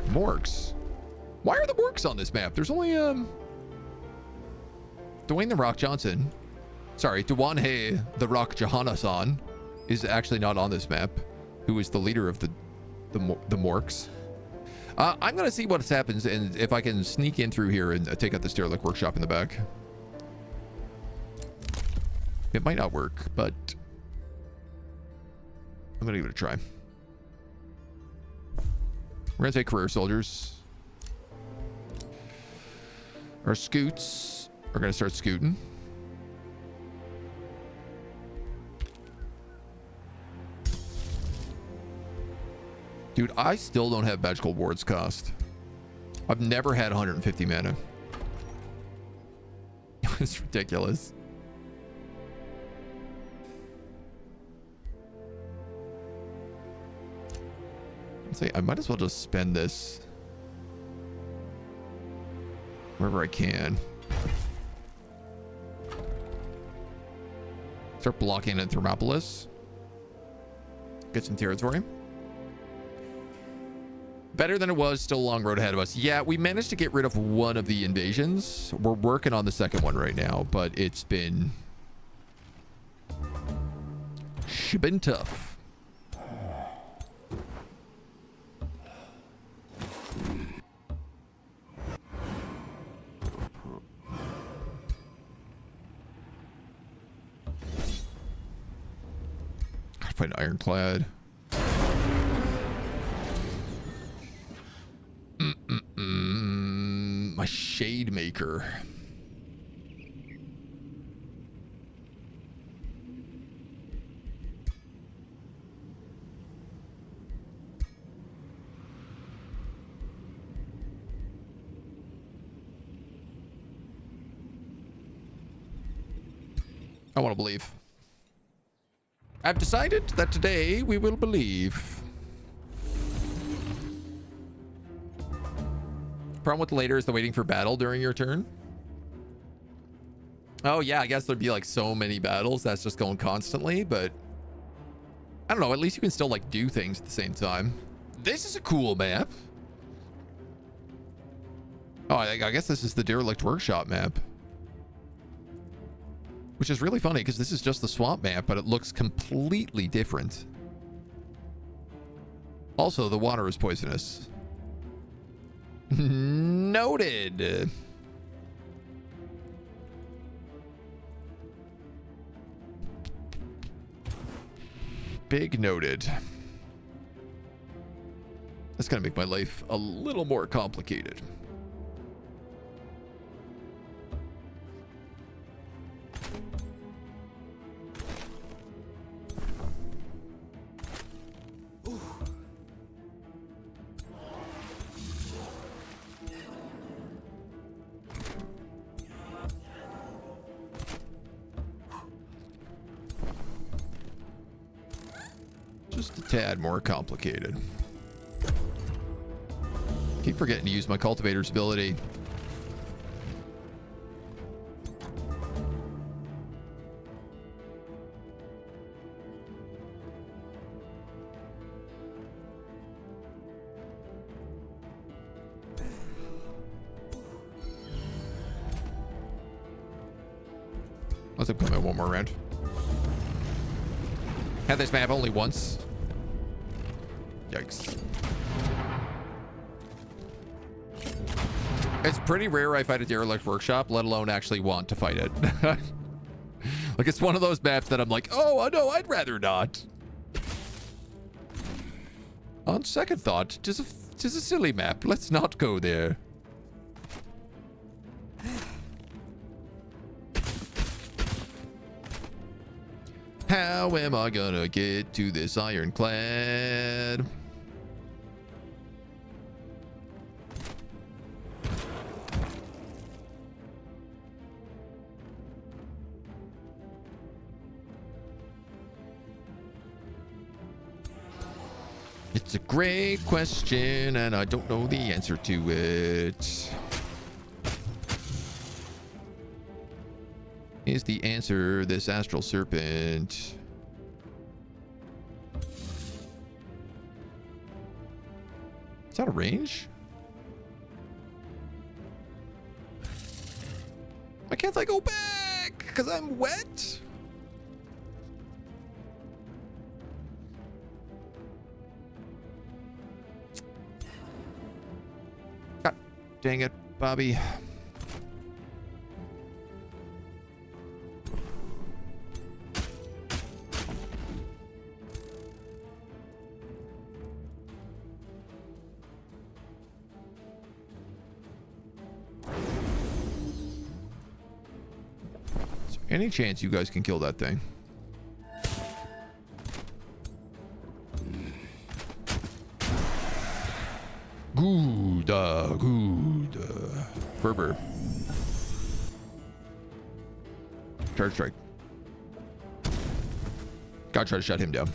Morks. Why are the Morks on this map? There's only Dwayne the Rock Johnson. Sorry, Dwayne the Rock Johannesson is actually not on this map. Who is the leader of the Morks? I'm gonna see what happens and if I can sneak in through here and take out the Derelict workshop in the back. It might not work, but I'm gonna give it a try. We're gonna take career soldiers. Our scoots are gonna start scooting. Dude, I still don't have magical wards cost. I've never had 150 mana. It's ridiculous. Say, I might as well just spend this wherever I can. Start blocking in Thermopolis. Get some territory. Better than it was, still a long road ahead of us. Yeah, we managed to get rid of one of the invasions. We're working on the second one right now, but it's been tough. Gotta find an Ironclad. My Shade Maker. I want to believe. I've decided that today we will believe. Problem with later is the waiting for battle during your turn. Oh yeah, I guess there'd be like so many battles that's just going constantly, but I don't know, at least you can still like do things at the same time. This is a cool map. Oh, I guess this is the Derelict Workshop map. Which is really funny because this is just the swamp map, but it looks completely different. Also, the water is poisonous. Noted. Big noted. That's gonna make my life a little more complicated. Just a tad more complicated. Keep forgetting to use my cultivator's ability. Let's come in one more round. Had this map only once. Yikes. It's pretty rare I fight a Derelict Workshop, let alone actually want to fight it. Like, it's one of those maps that I'm like, oh, no, I'd rather not. On second thought, 'tis a silly map. Let's not go there. How am I gonna get to this Ironclad? It's a great question, and I don't know the answer to it. Is the answer this astral serpent? Is that a range? Why can't I go back? Because I'm wet? God dang it, Bobby. Any chance you guys can kill that thing? Good. Ferber. Charge strike. Gotta try to shut him down.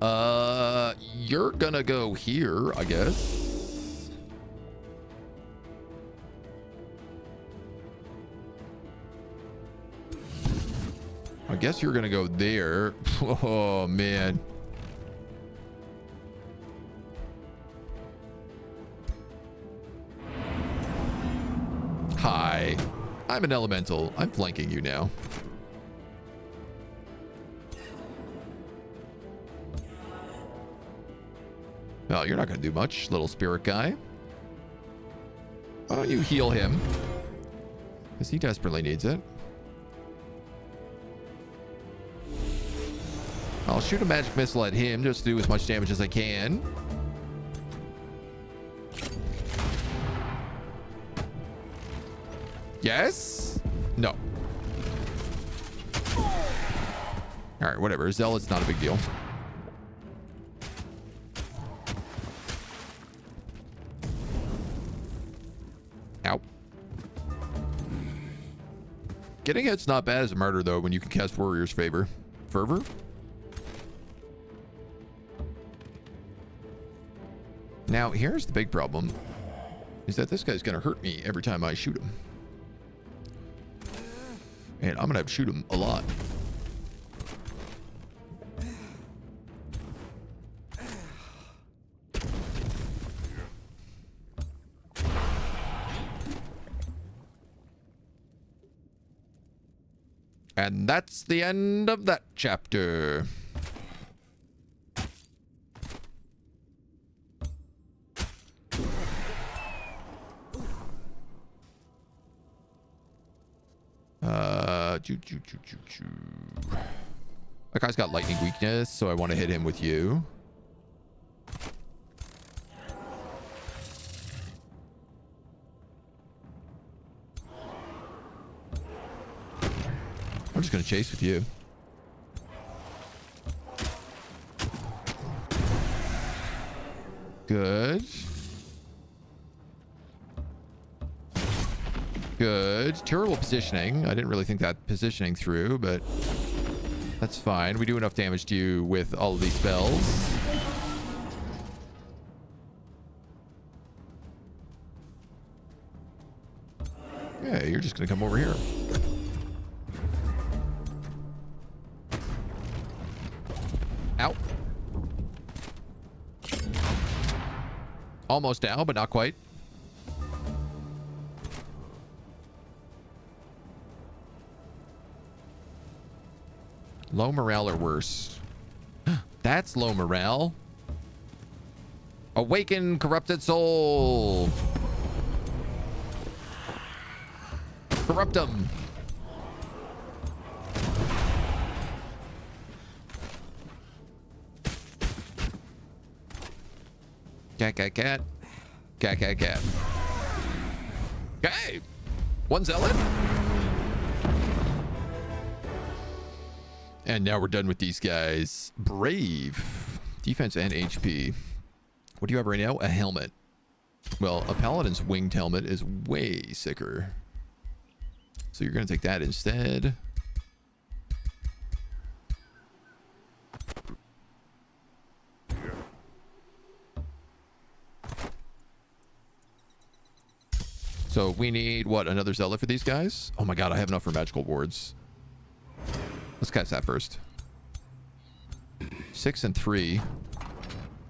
You're gonna go here, I guess. I guess you're gonna go there. Oh, man. Hi. I'm an elemental. I'm flanking you now. Well, you're not going to do much, little spirit guy. Why don't you heal him? Because he desperately needs it. I'll shoot a magic missile at him just to do as much damage as I can. Yes? No. Alright, whatever. Zealot's not a big deal. Ow. Getting hit's not bad as a murder, though, when you can cast Warrior's Favor. Fervor? Now, here's the big problem. Is that this guy's going to hurt me every time I shoot him. And I'm going to have to shoot him a lot. And that's the end of that chapter. That guy's got lightning weakness, so I want to hit him with you. I'm just going to chase with you. Good. Good. Terrible positioning. I didn't really think that positioning through, but that's fine. We do enough damage to you with all of these spells. Yeah, you're just going to come over here. Ow. Almost down, but not quite. Low morale or worse. That's low morale. Awaken, corrupted soul. Corrupt them. Cat, cat, cat. Cat, cat, cat. Okay. One zealot. And now we're done with these guys. Brave. Defense and HP. What do you have right now? A helmet. Well, a paladin's winged helmet is way sicker. So you're going to take that instead. So we need, what, another zealot for these guys? Oh my god, I have enough for magical wards. Let's cast that first. 6 and 3.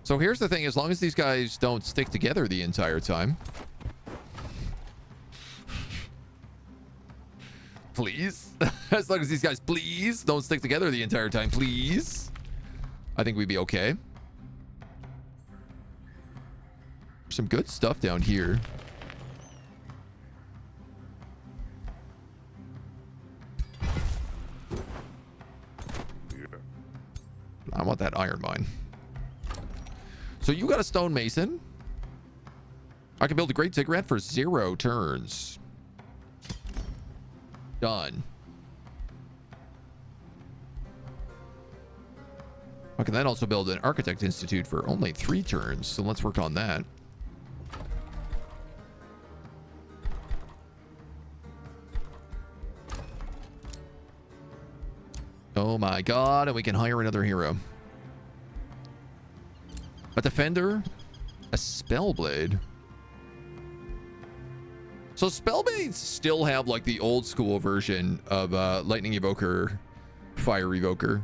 So here's the thing. As long as these guys don't stick together the entire time. Please. As long as these guys, please, don't stick together the entire time. Please. I think we'd be okay. Some good stuff down here. I want that iron mine. So you got a stonemason. I can build a great ziggurat for 0 turns. Done. I can then also build an architect institute for only 3 turns. So let's work on that. Oh my god, and we can hire another hero. A defender, a spellblade. So spellblades still have like the old school version of lightning evoker, fire evoker.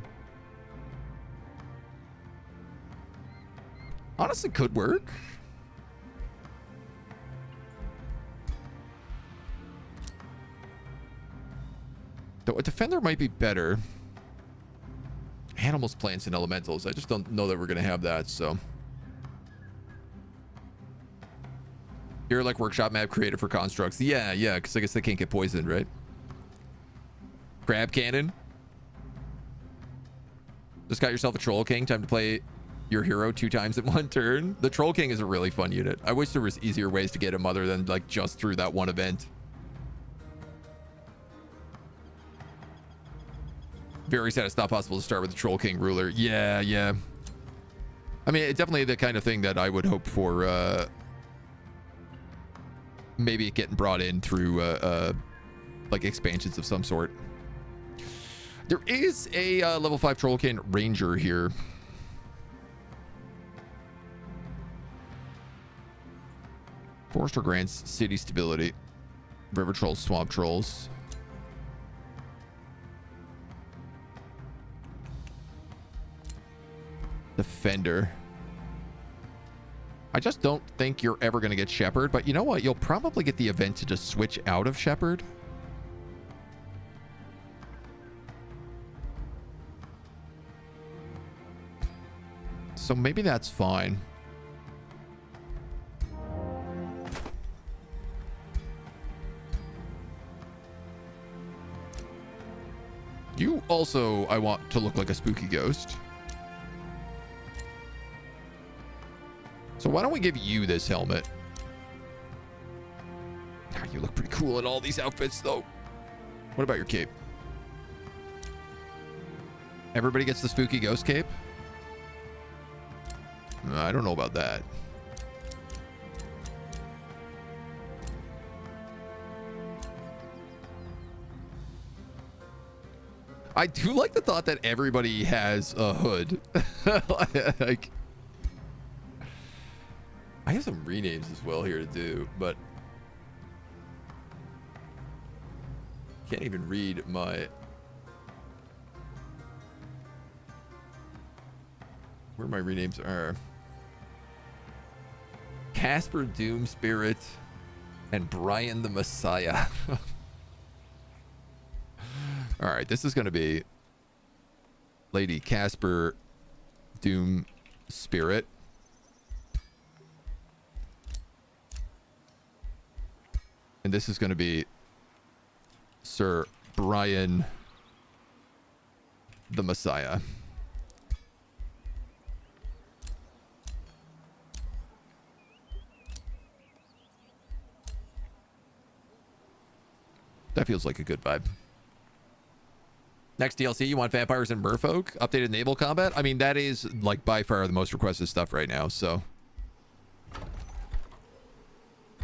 Honestly, could work. Though a defender might be better. Animals, plants, and elementals. I just don't know that we're going to have that, so. You're like workshop map created for constructs. Yeah, because I guess they can't get poisoned, right? Crab cannon. Just got yourself a Troll King. Time to play your hero 2 times in 1 turn. The Troll King is a really fun unit. I wish there was easier ways to get him other than like just through that one event. Very sad it's not possible to start with the Troll King ruler. Yeah. I mean, it's definitely the kind of thing that I would hope for maybe getting brought in through like expansions of some sort. There is a level 5 Trollkin Ranger here. Forester grants city stability. River trolls, swamp trolls. Defender. I just don't think you're ever going to get Shepherd, but you know what? You'll probably get the event to just switch out of Shepherd. So maybe that's fine. You also, I want to look like a spooky ghost. So why don't we give you this helmet? You look pretty cool in all these outfits, though. What about your cape? Everybody gets the spooky ghost cape? I don't know about that. I do like the thought that everybody has a hood. Like, I have some renames as well here to do, but can't even read my... Where my renames are. Casper Doom Spirit and Brian the Messiah. All right, this is going to be Lady Casper Doom Spirit. And this is going to be Sir Brian the Messiah. That feels like a good vibe. Next DLC, you want vampires and merfolk? Updated naval combat? I mean, that is like by far the most requested stuff right now, so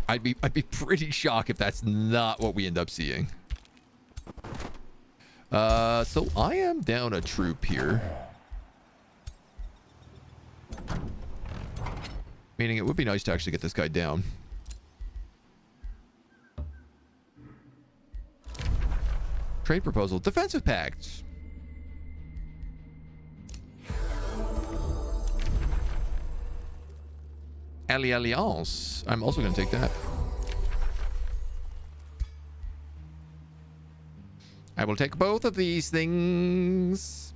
I'd be pretty shocked if that's not what we end up seeing. So I am down a troop here. Meaning it would be nice to actually get this guy down. Trade proposal. Defensive pact. Alliance. I'm also going to take that. I will take both of these things.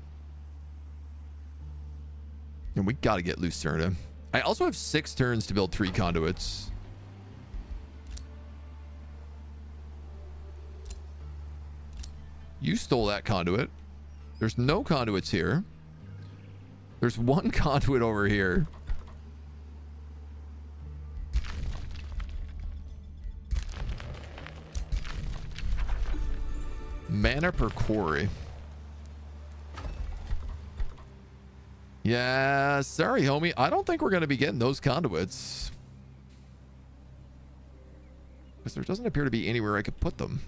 And we got to get Lucerna. I also have 6 turns to build 3 conduits. You stole that conduit. There's no conduits here. There's 1 conduit over here. Mana per quarry. Yeah, sorry, homie. I don't think we're going to be getting those conduits. Because there doesn't appear to be anywhere I could put them.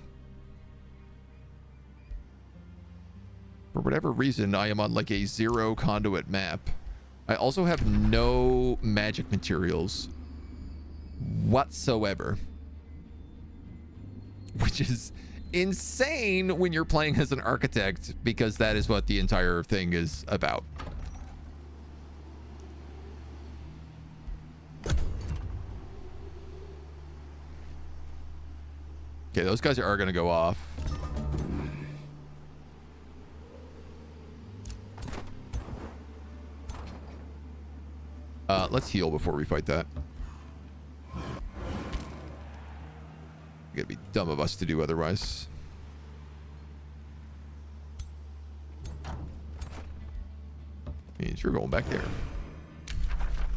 For whatever reason, I am on like a 0 conduit map. I also have no magic materials whatsoever, which is insane when you're playing as an architect, because that is what the entire thing is about. Okay, those guys are going to go off. Let's heal before we fight that. It'd be dumb of us to do otherwise. Means you're going back there.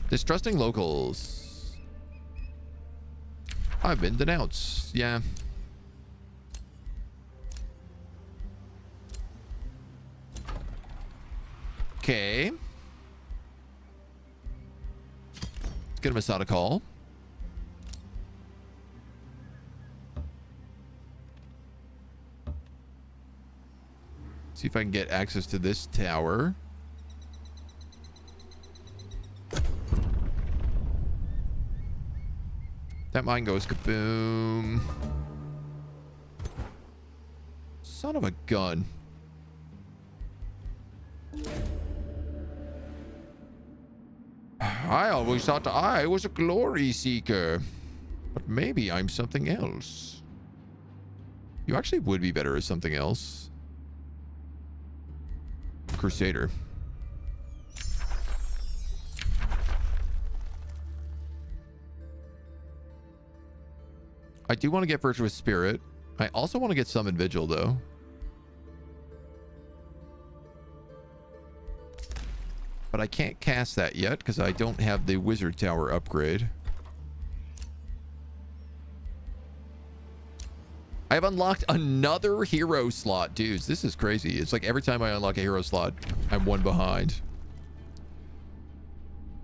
Distrusting locals. I've been denounced. Yeah. Okay. Let's get a Masada call. See if I can get access to this tower. That mine goes kaboom. Son of a gun. I always thought I was a glory seeker, but maybe I'm something else. You actually would be better as something else. Crusader. I do want to get Virtuous Spirit. I also want to get Summon Vigil, though. But I can't cast that yet because I don't have the Wizard Tower upgrade. I have unlocked another hero slot. Dudes, this is crazy. It's like every time I unlock a hero slot, I'm one behind.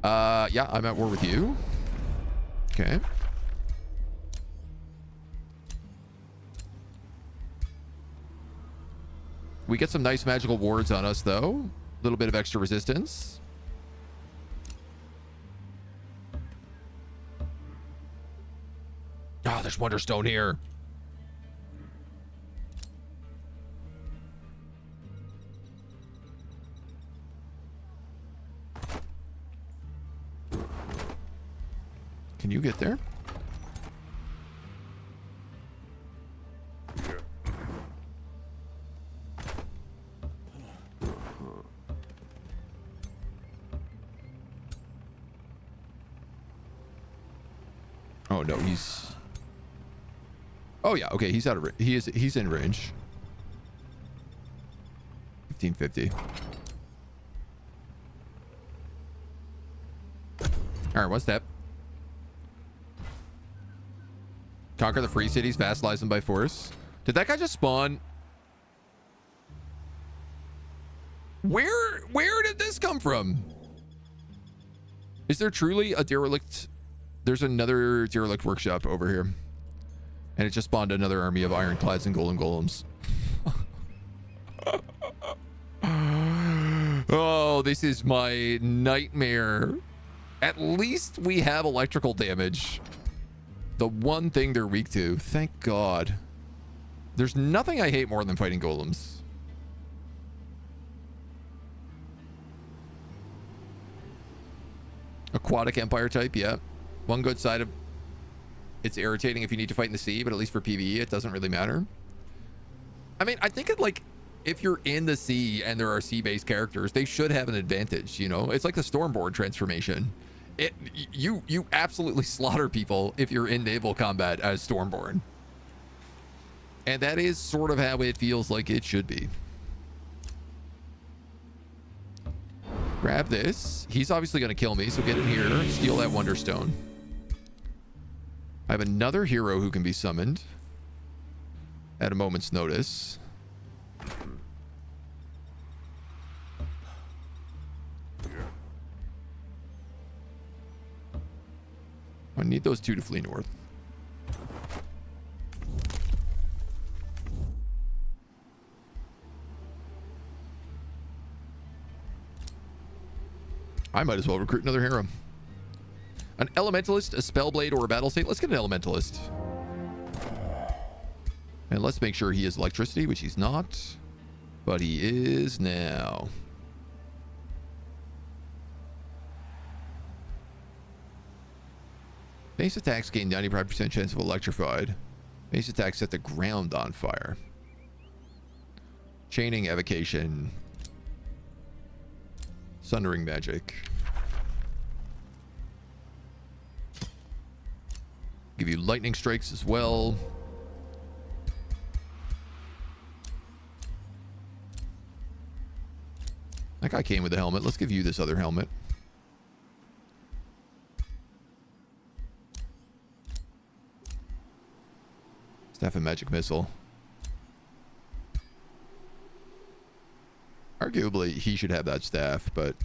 Yeah, I'm at war with you. Okay. We get some nice magical wards on us, though. A little bit of extra resistance. Oh, there's Wonderstone here. Can you get there? Oh no, he's... Oh yeah, okay, he's out of he's in range. 1550. All right, one step. Conquer the free cities, vassalize them by force. Did that guy just spawn? Where did this come from? Is there truly a derelict? There's another derelict workshop over here. And it just spawned another army of ironclads and golden golems. Oh, this is my nightmare. At least we have electrical damage. The one thing they're weak to. Thank God. There's nothing I hate more than fighting golems. Aquatic Empire type, yeah. One good side of it's irritating if you need to fight in the sea, but at least for PvE, it doesn't really matter. I mean, I think it like if you're in the sea and there are sea-based characters, they should have an advantage, you know? It's like the Stormborn transformation. You absolutely slaughter people if you're in naval combat as Stormborn. And that is sort of how it feels like it should be. Grab this. He's obviously going to kill me, so get in here. Steal that Wonderstone. I have another hero who can be summoned at a moment's notice. I need those two to flee north. I might as well recruit another hero. An elementalist, a spellblade, or a battle state. Let's get an elementalist. And let's make sure he is electricity, which he's not. But he is now. Base attacks gain 95% chance of electrified. Base attacks set the ground on fire. Chaining, evocation. Sundering magic. Give you lightning strikes as well. That guy came with a helmet. Let's give you this other helmet. Staff and magic missile. Arguably, he should have that staff, but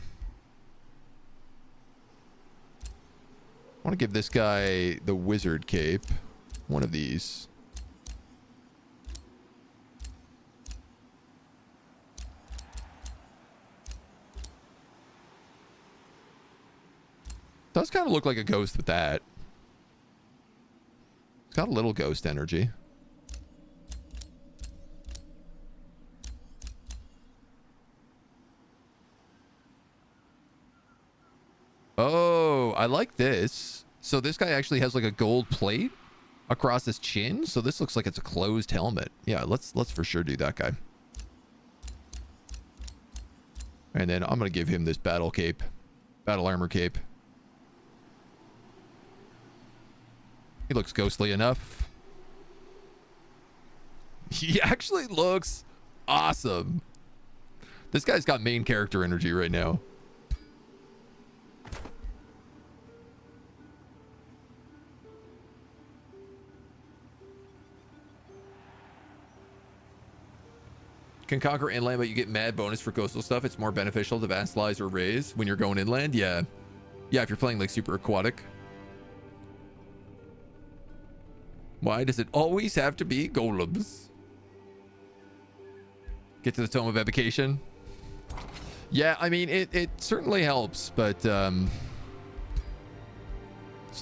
I want to give this guy the wizard cape. One of these. Does kind of look like a ghost with that. It's got a little ghost energy. Oh, I like this. So this guy actually has like a gold plate across his chin. So this looks like it's a closed helmet. Yeah, let's for sure do that guy. And then I'm going to give him this battle cape. Battle armor cape. He looks ghostly enough. He actually looks awesome. This guy's got main character energy right now. Can conquer inland, but you get mad bonus for coastal stuff. It's more beneficial to vassalize or raise when you're going inland. Yeah. Yeah, if you're playing like super aquatic. Why does it always have to be golems? Get to the Tome of Evocation. Yeah, I mean, it certainly helps, but it's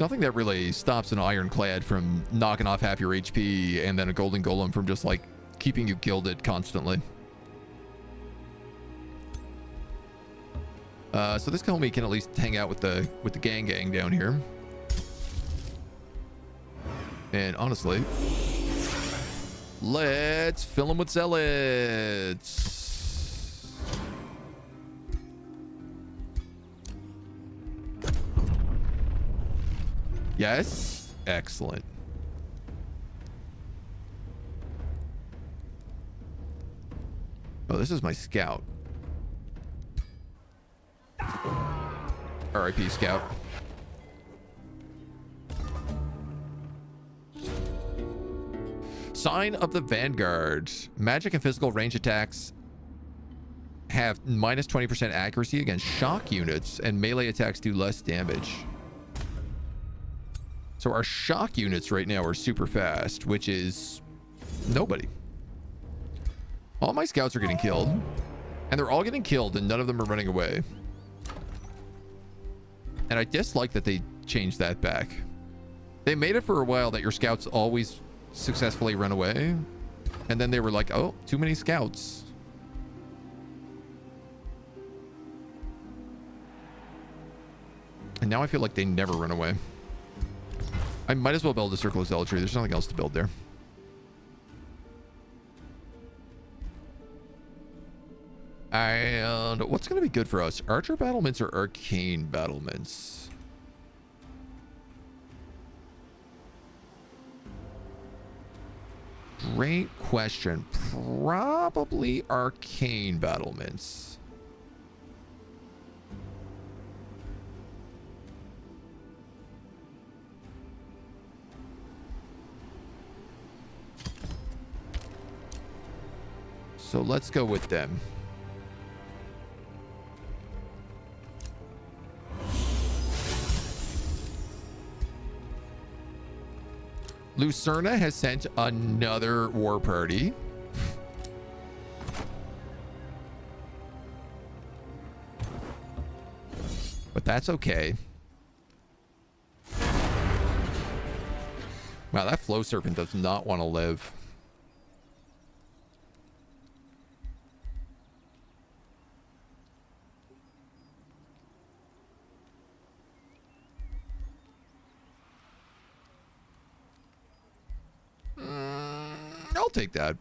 nothing that really stops an Ironclad from knocking off half your HP and then a golden golem from just like keeping you gilded constantly. So this homie can at least hang out with the gang down here. And honestly, let's fill him with zealots. Yes, excellent. Oh, this is my scout. RIP scout. Sign of the Vanguard. Magic and physical range attacks have minus 20% accuracy against shock units, and melee attacks do less damage. So our shock units right now are super fast, which is nobody. All my scouts are getting killed, and they're all getting killed, and none of them are running away. And I dislike that they changed that back. They made it for a while that your scouts always successfully run away, and then they were like, oh, too many scouts. And now I feel like they never run away. I might as well build a circle of zealotry. There's nothing else to build there. And what's going to be good for us? Archer battlements or arcane battlements? Great question. Probably arcane battlements. So let's go with them. Lucerna has sent another war party. But that's okay. Wow, that flow serpent does not want to live. I'll take that.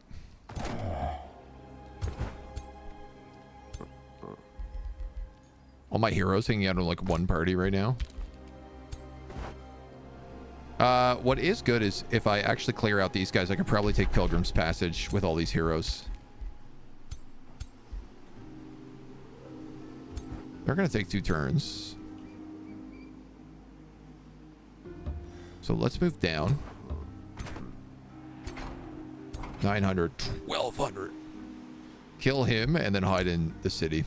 All my heroes hanging out in like one party right now. What is good is if I actually clear out these guys, I could probably take Pilgrim's Passage with all these heroes. They're going to take 2 turns. So let's move down. 900, 1200. Kill him and then hide in the city.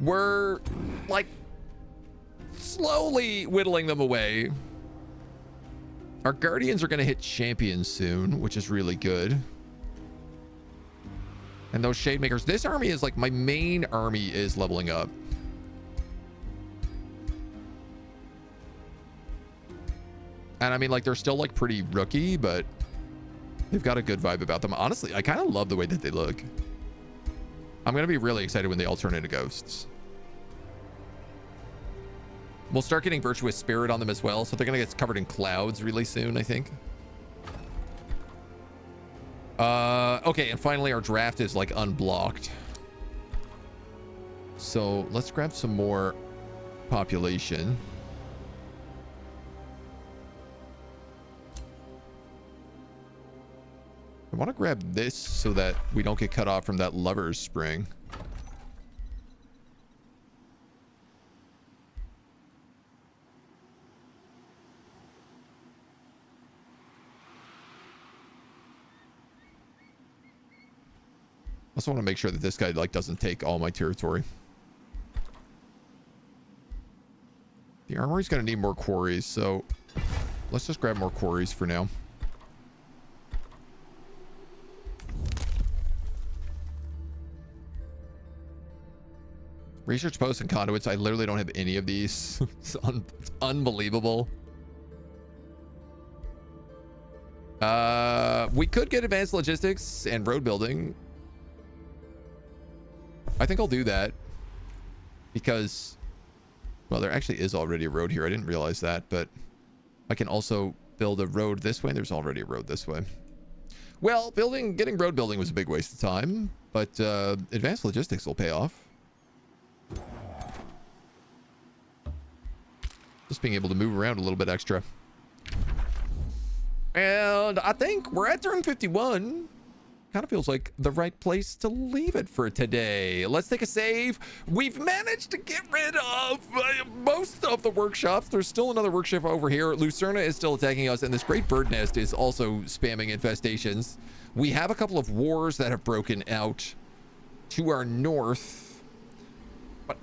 We're like slowly whittling them away. Our guardians are going to hit champions soon, which is really good. And those shade makers, this army is like my main army is leveling up. And I mean, like, they're still like pretty rookie, but they've got a good vibe about them. Honestly, I kind of love the way that they look. I'm going to be really excited when they all turn into ghosts. We'll start getting Virtuous Spirit on them as well, so they're going to get covered in clouds really soon, I think. Okay, and finally our draft is like unblocked. So let's grab some more population. I want to grab this so that we don't get cut off from that Lover's Spring. Also want to make sure that this guy like doesn't take all my territory. The armory's going to need more quarries, so let's just grab more quarries for now. Research posts and conduits. I literally don't have any of these. It's unbelievable. We could get advanced logistics and road building. I think I'll do that because, well, there actually is already a road here. I didn't realize that, but I can also build a road this way. There's already a road this way. Well, getting road building was a big waste of time, but advanced logistics will pay off. Just being able to move around a little bit extra. And I think we're at turn 51. Kind of feels like the right place to leave it for today. Let's take a save. We've managed to get rid of most of the workshops. There's still another workshop over here. Lucerna is still attacking us, and this great bird nest is also spamming infestations. We have a couple of wars that have broken out to our north, but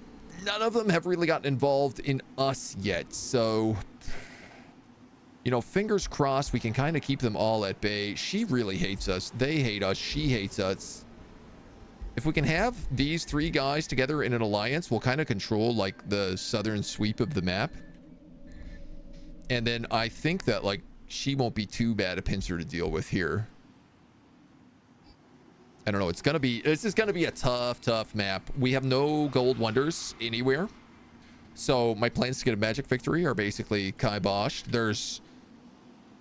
none of them have really gotten involved in us yet. So, you know, fingers crossed we can kind of keep them all at bay. She really hates us. They hate us. She hates us. If we can have these 3 guys together in an alliance, we'll kind of control like the southern sweep of the map. And then I think that like she won't be too bad a pincer to deal with here. I don't know. This is going to be a tough map. We have no gold wonders anywhere. So my plans to get a magic victory are basically kiboshed. There's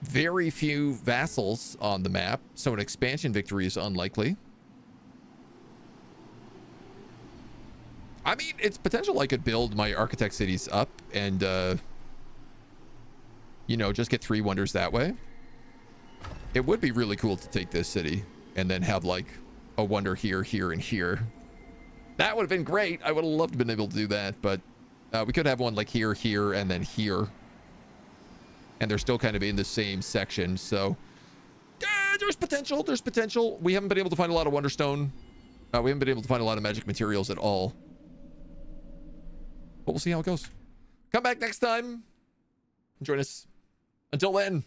very few vassals on the map, so an expansion victory is unlikely. I mean, it's potential I could build my architect cities up and, you know, just get 3 wonders that way. It would be really cool to take this city and then have like a wonder here, here, and here. That would have been great. I would have loved to have been able to do that, but we could have one like here, here, and then here. And they're still kind of in the same section, so there's potential. There's potential. We haven't been able to find a lot of Wonderstone. We haven't been able to find a lot of magic materials at all. But we'll see how it goes. Come back next time and join us. Until then.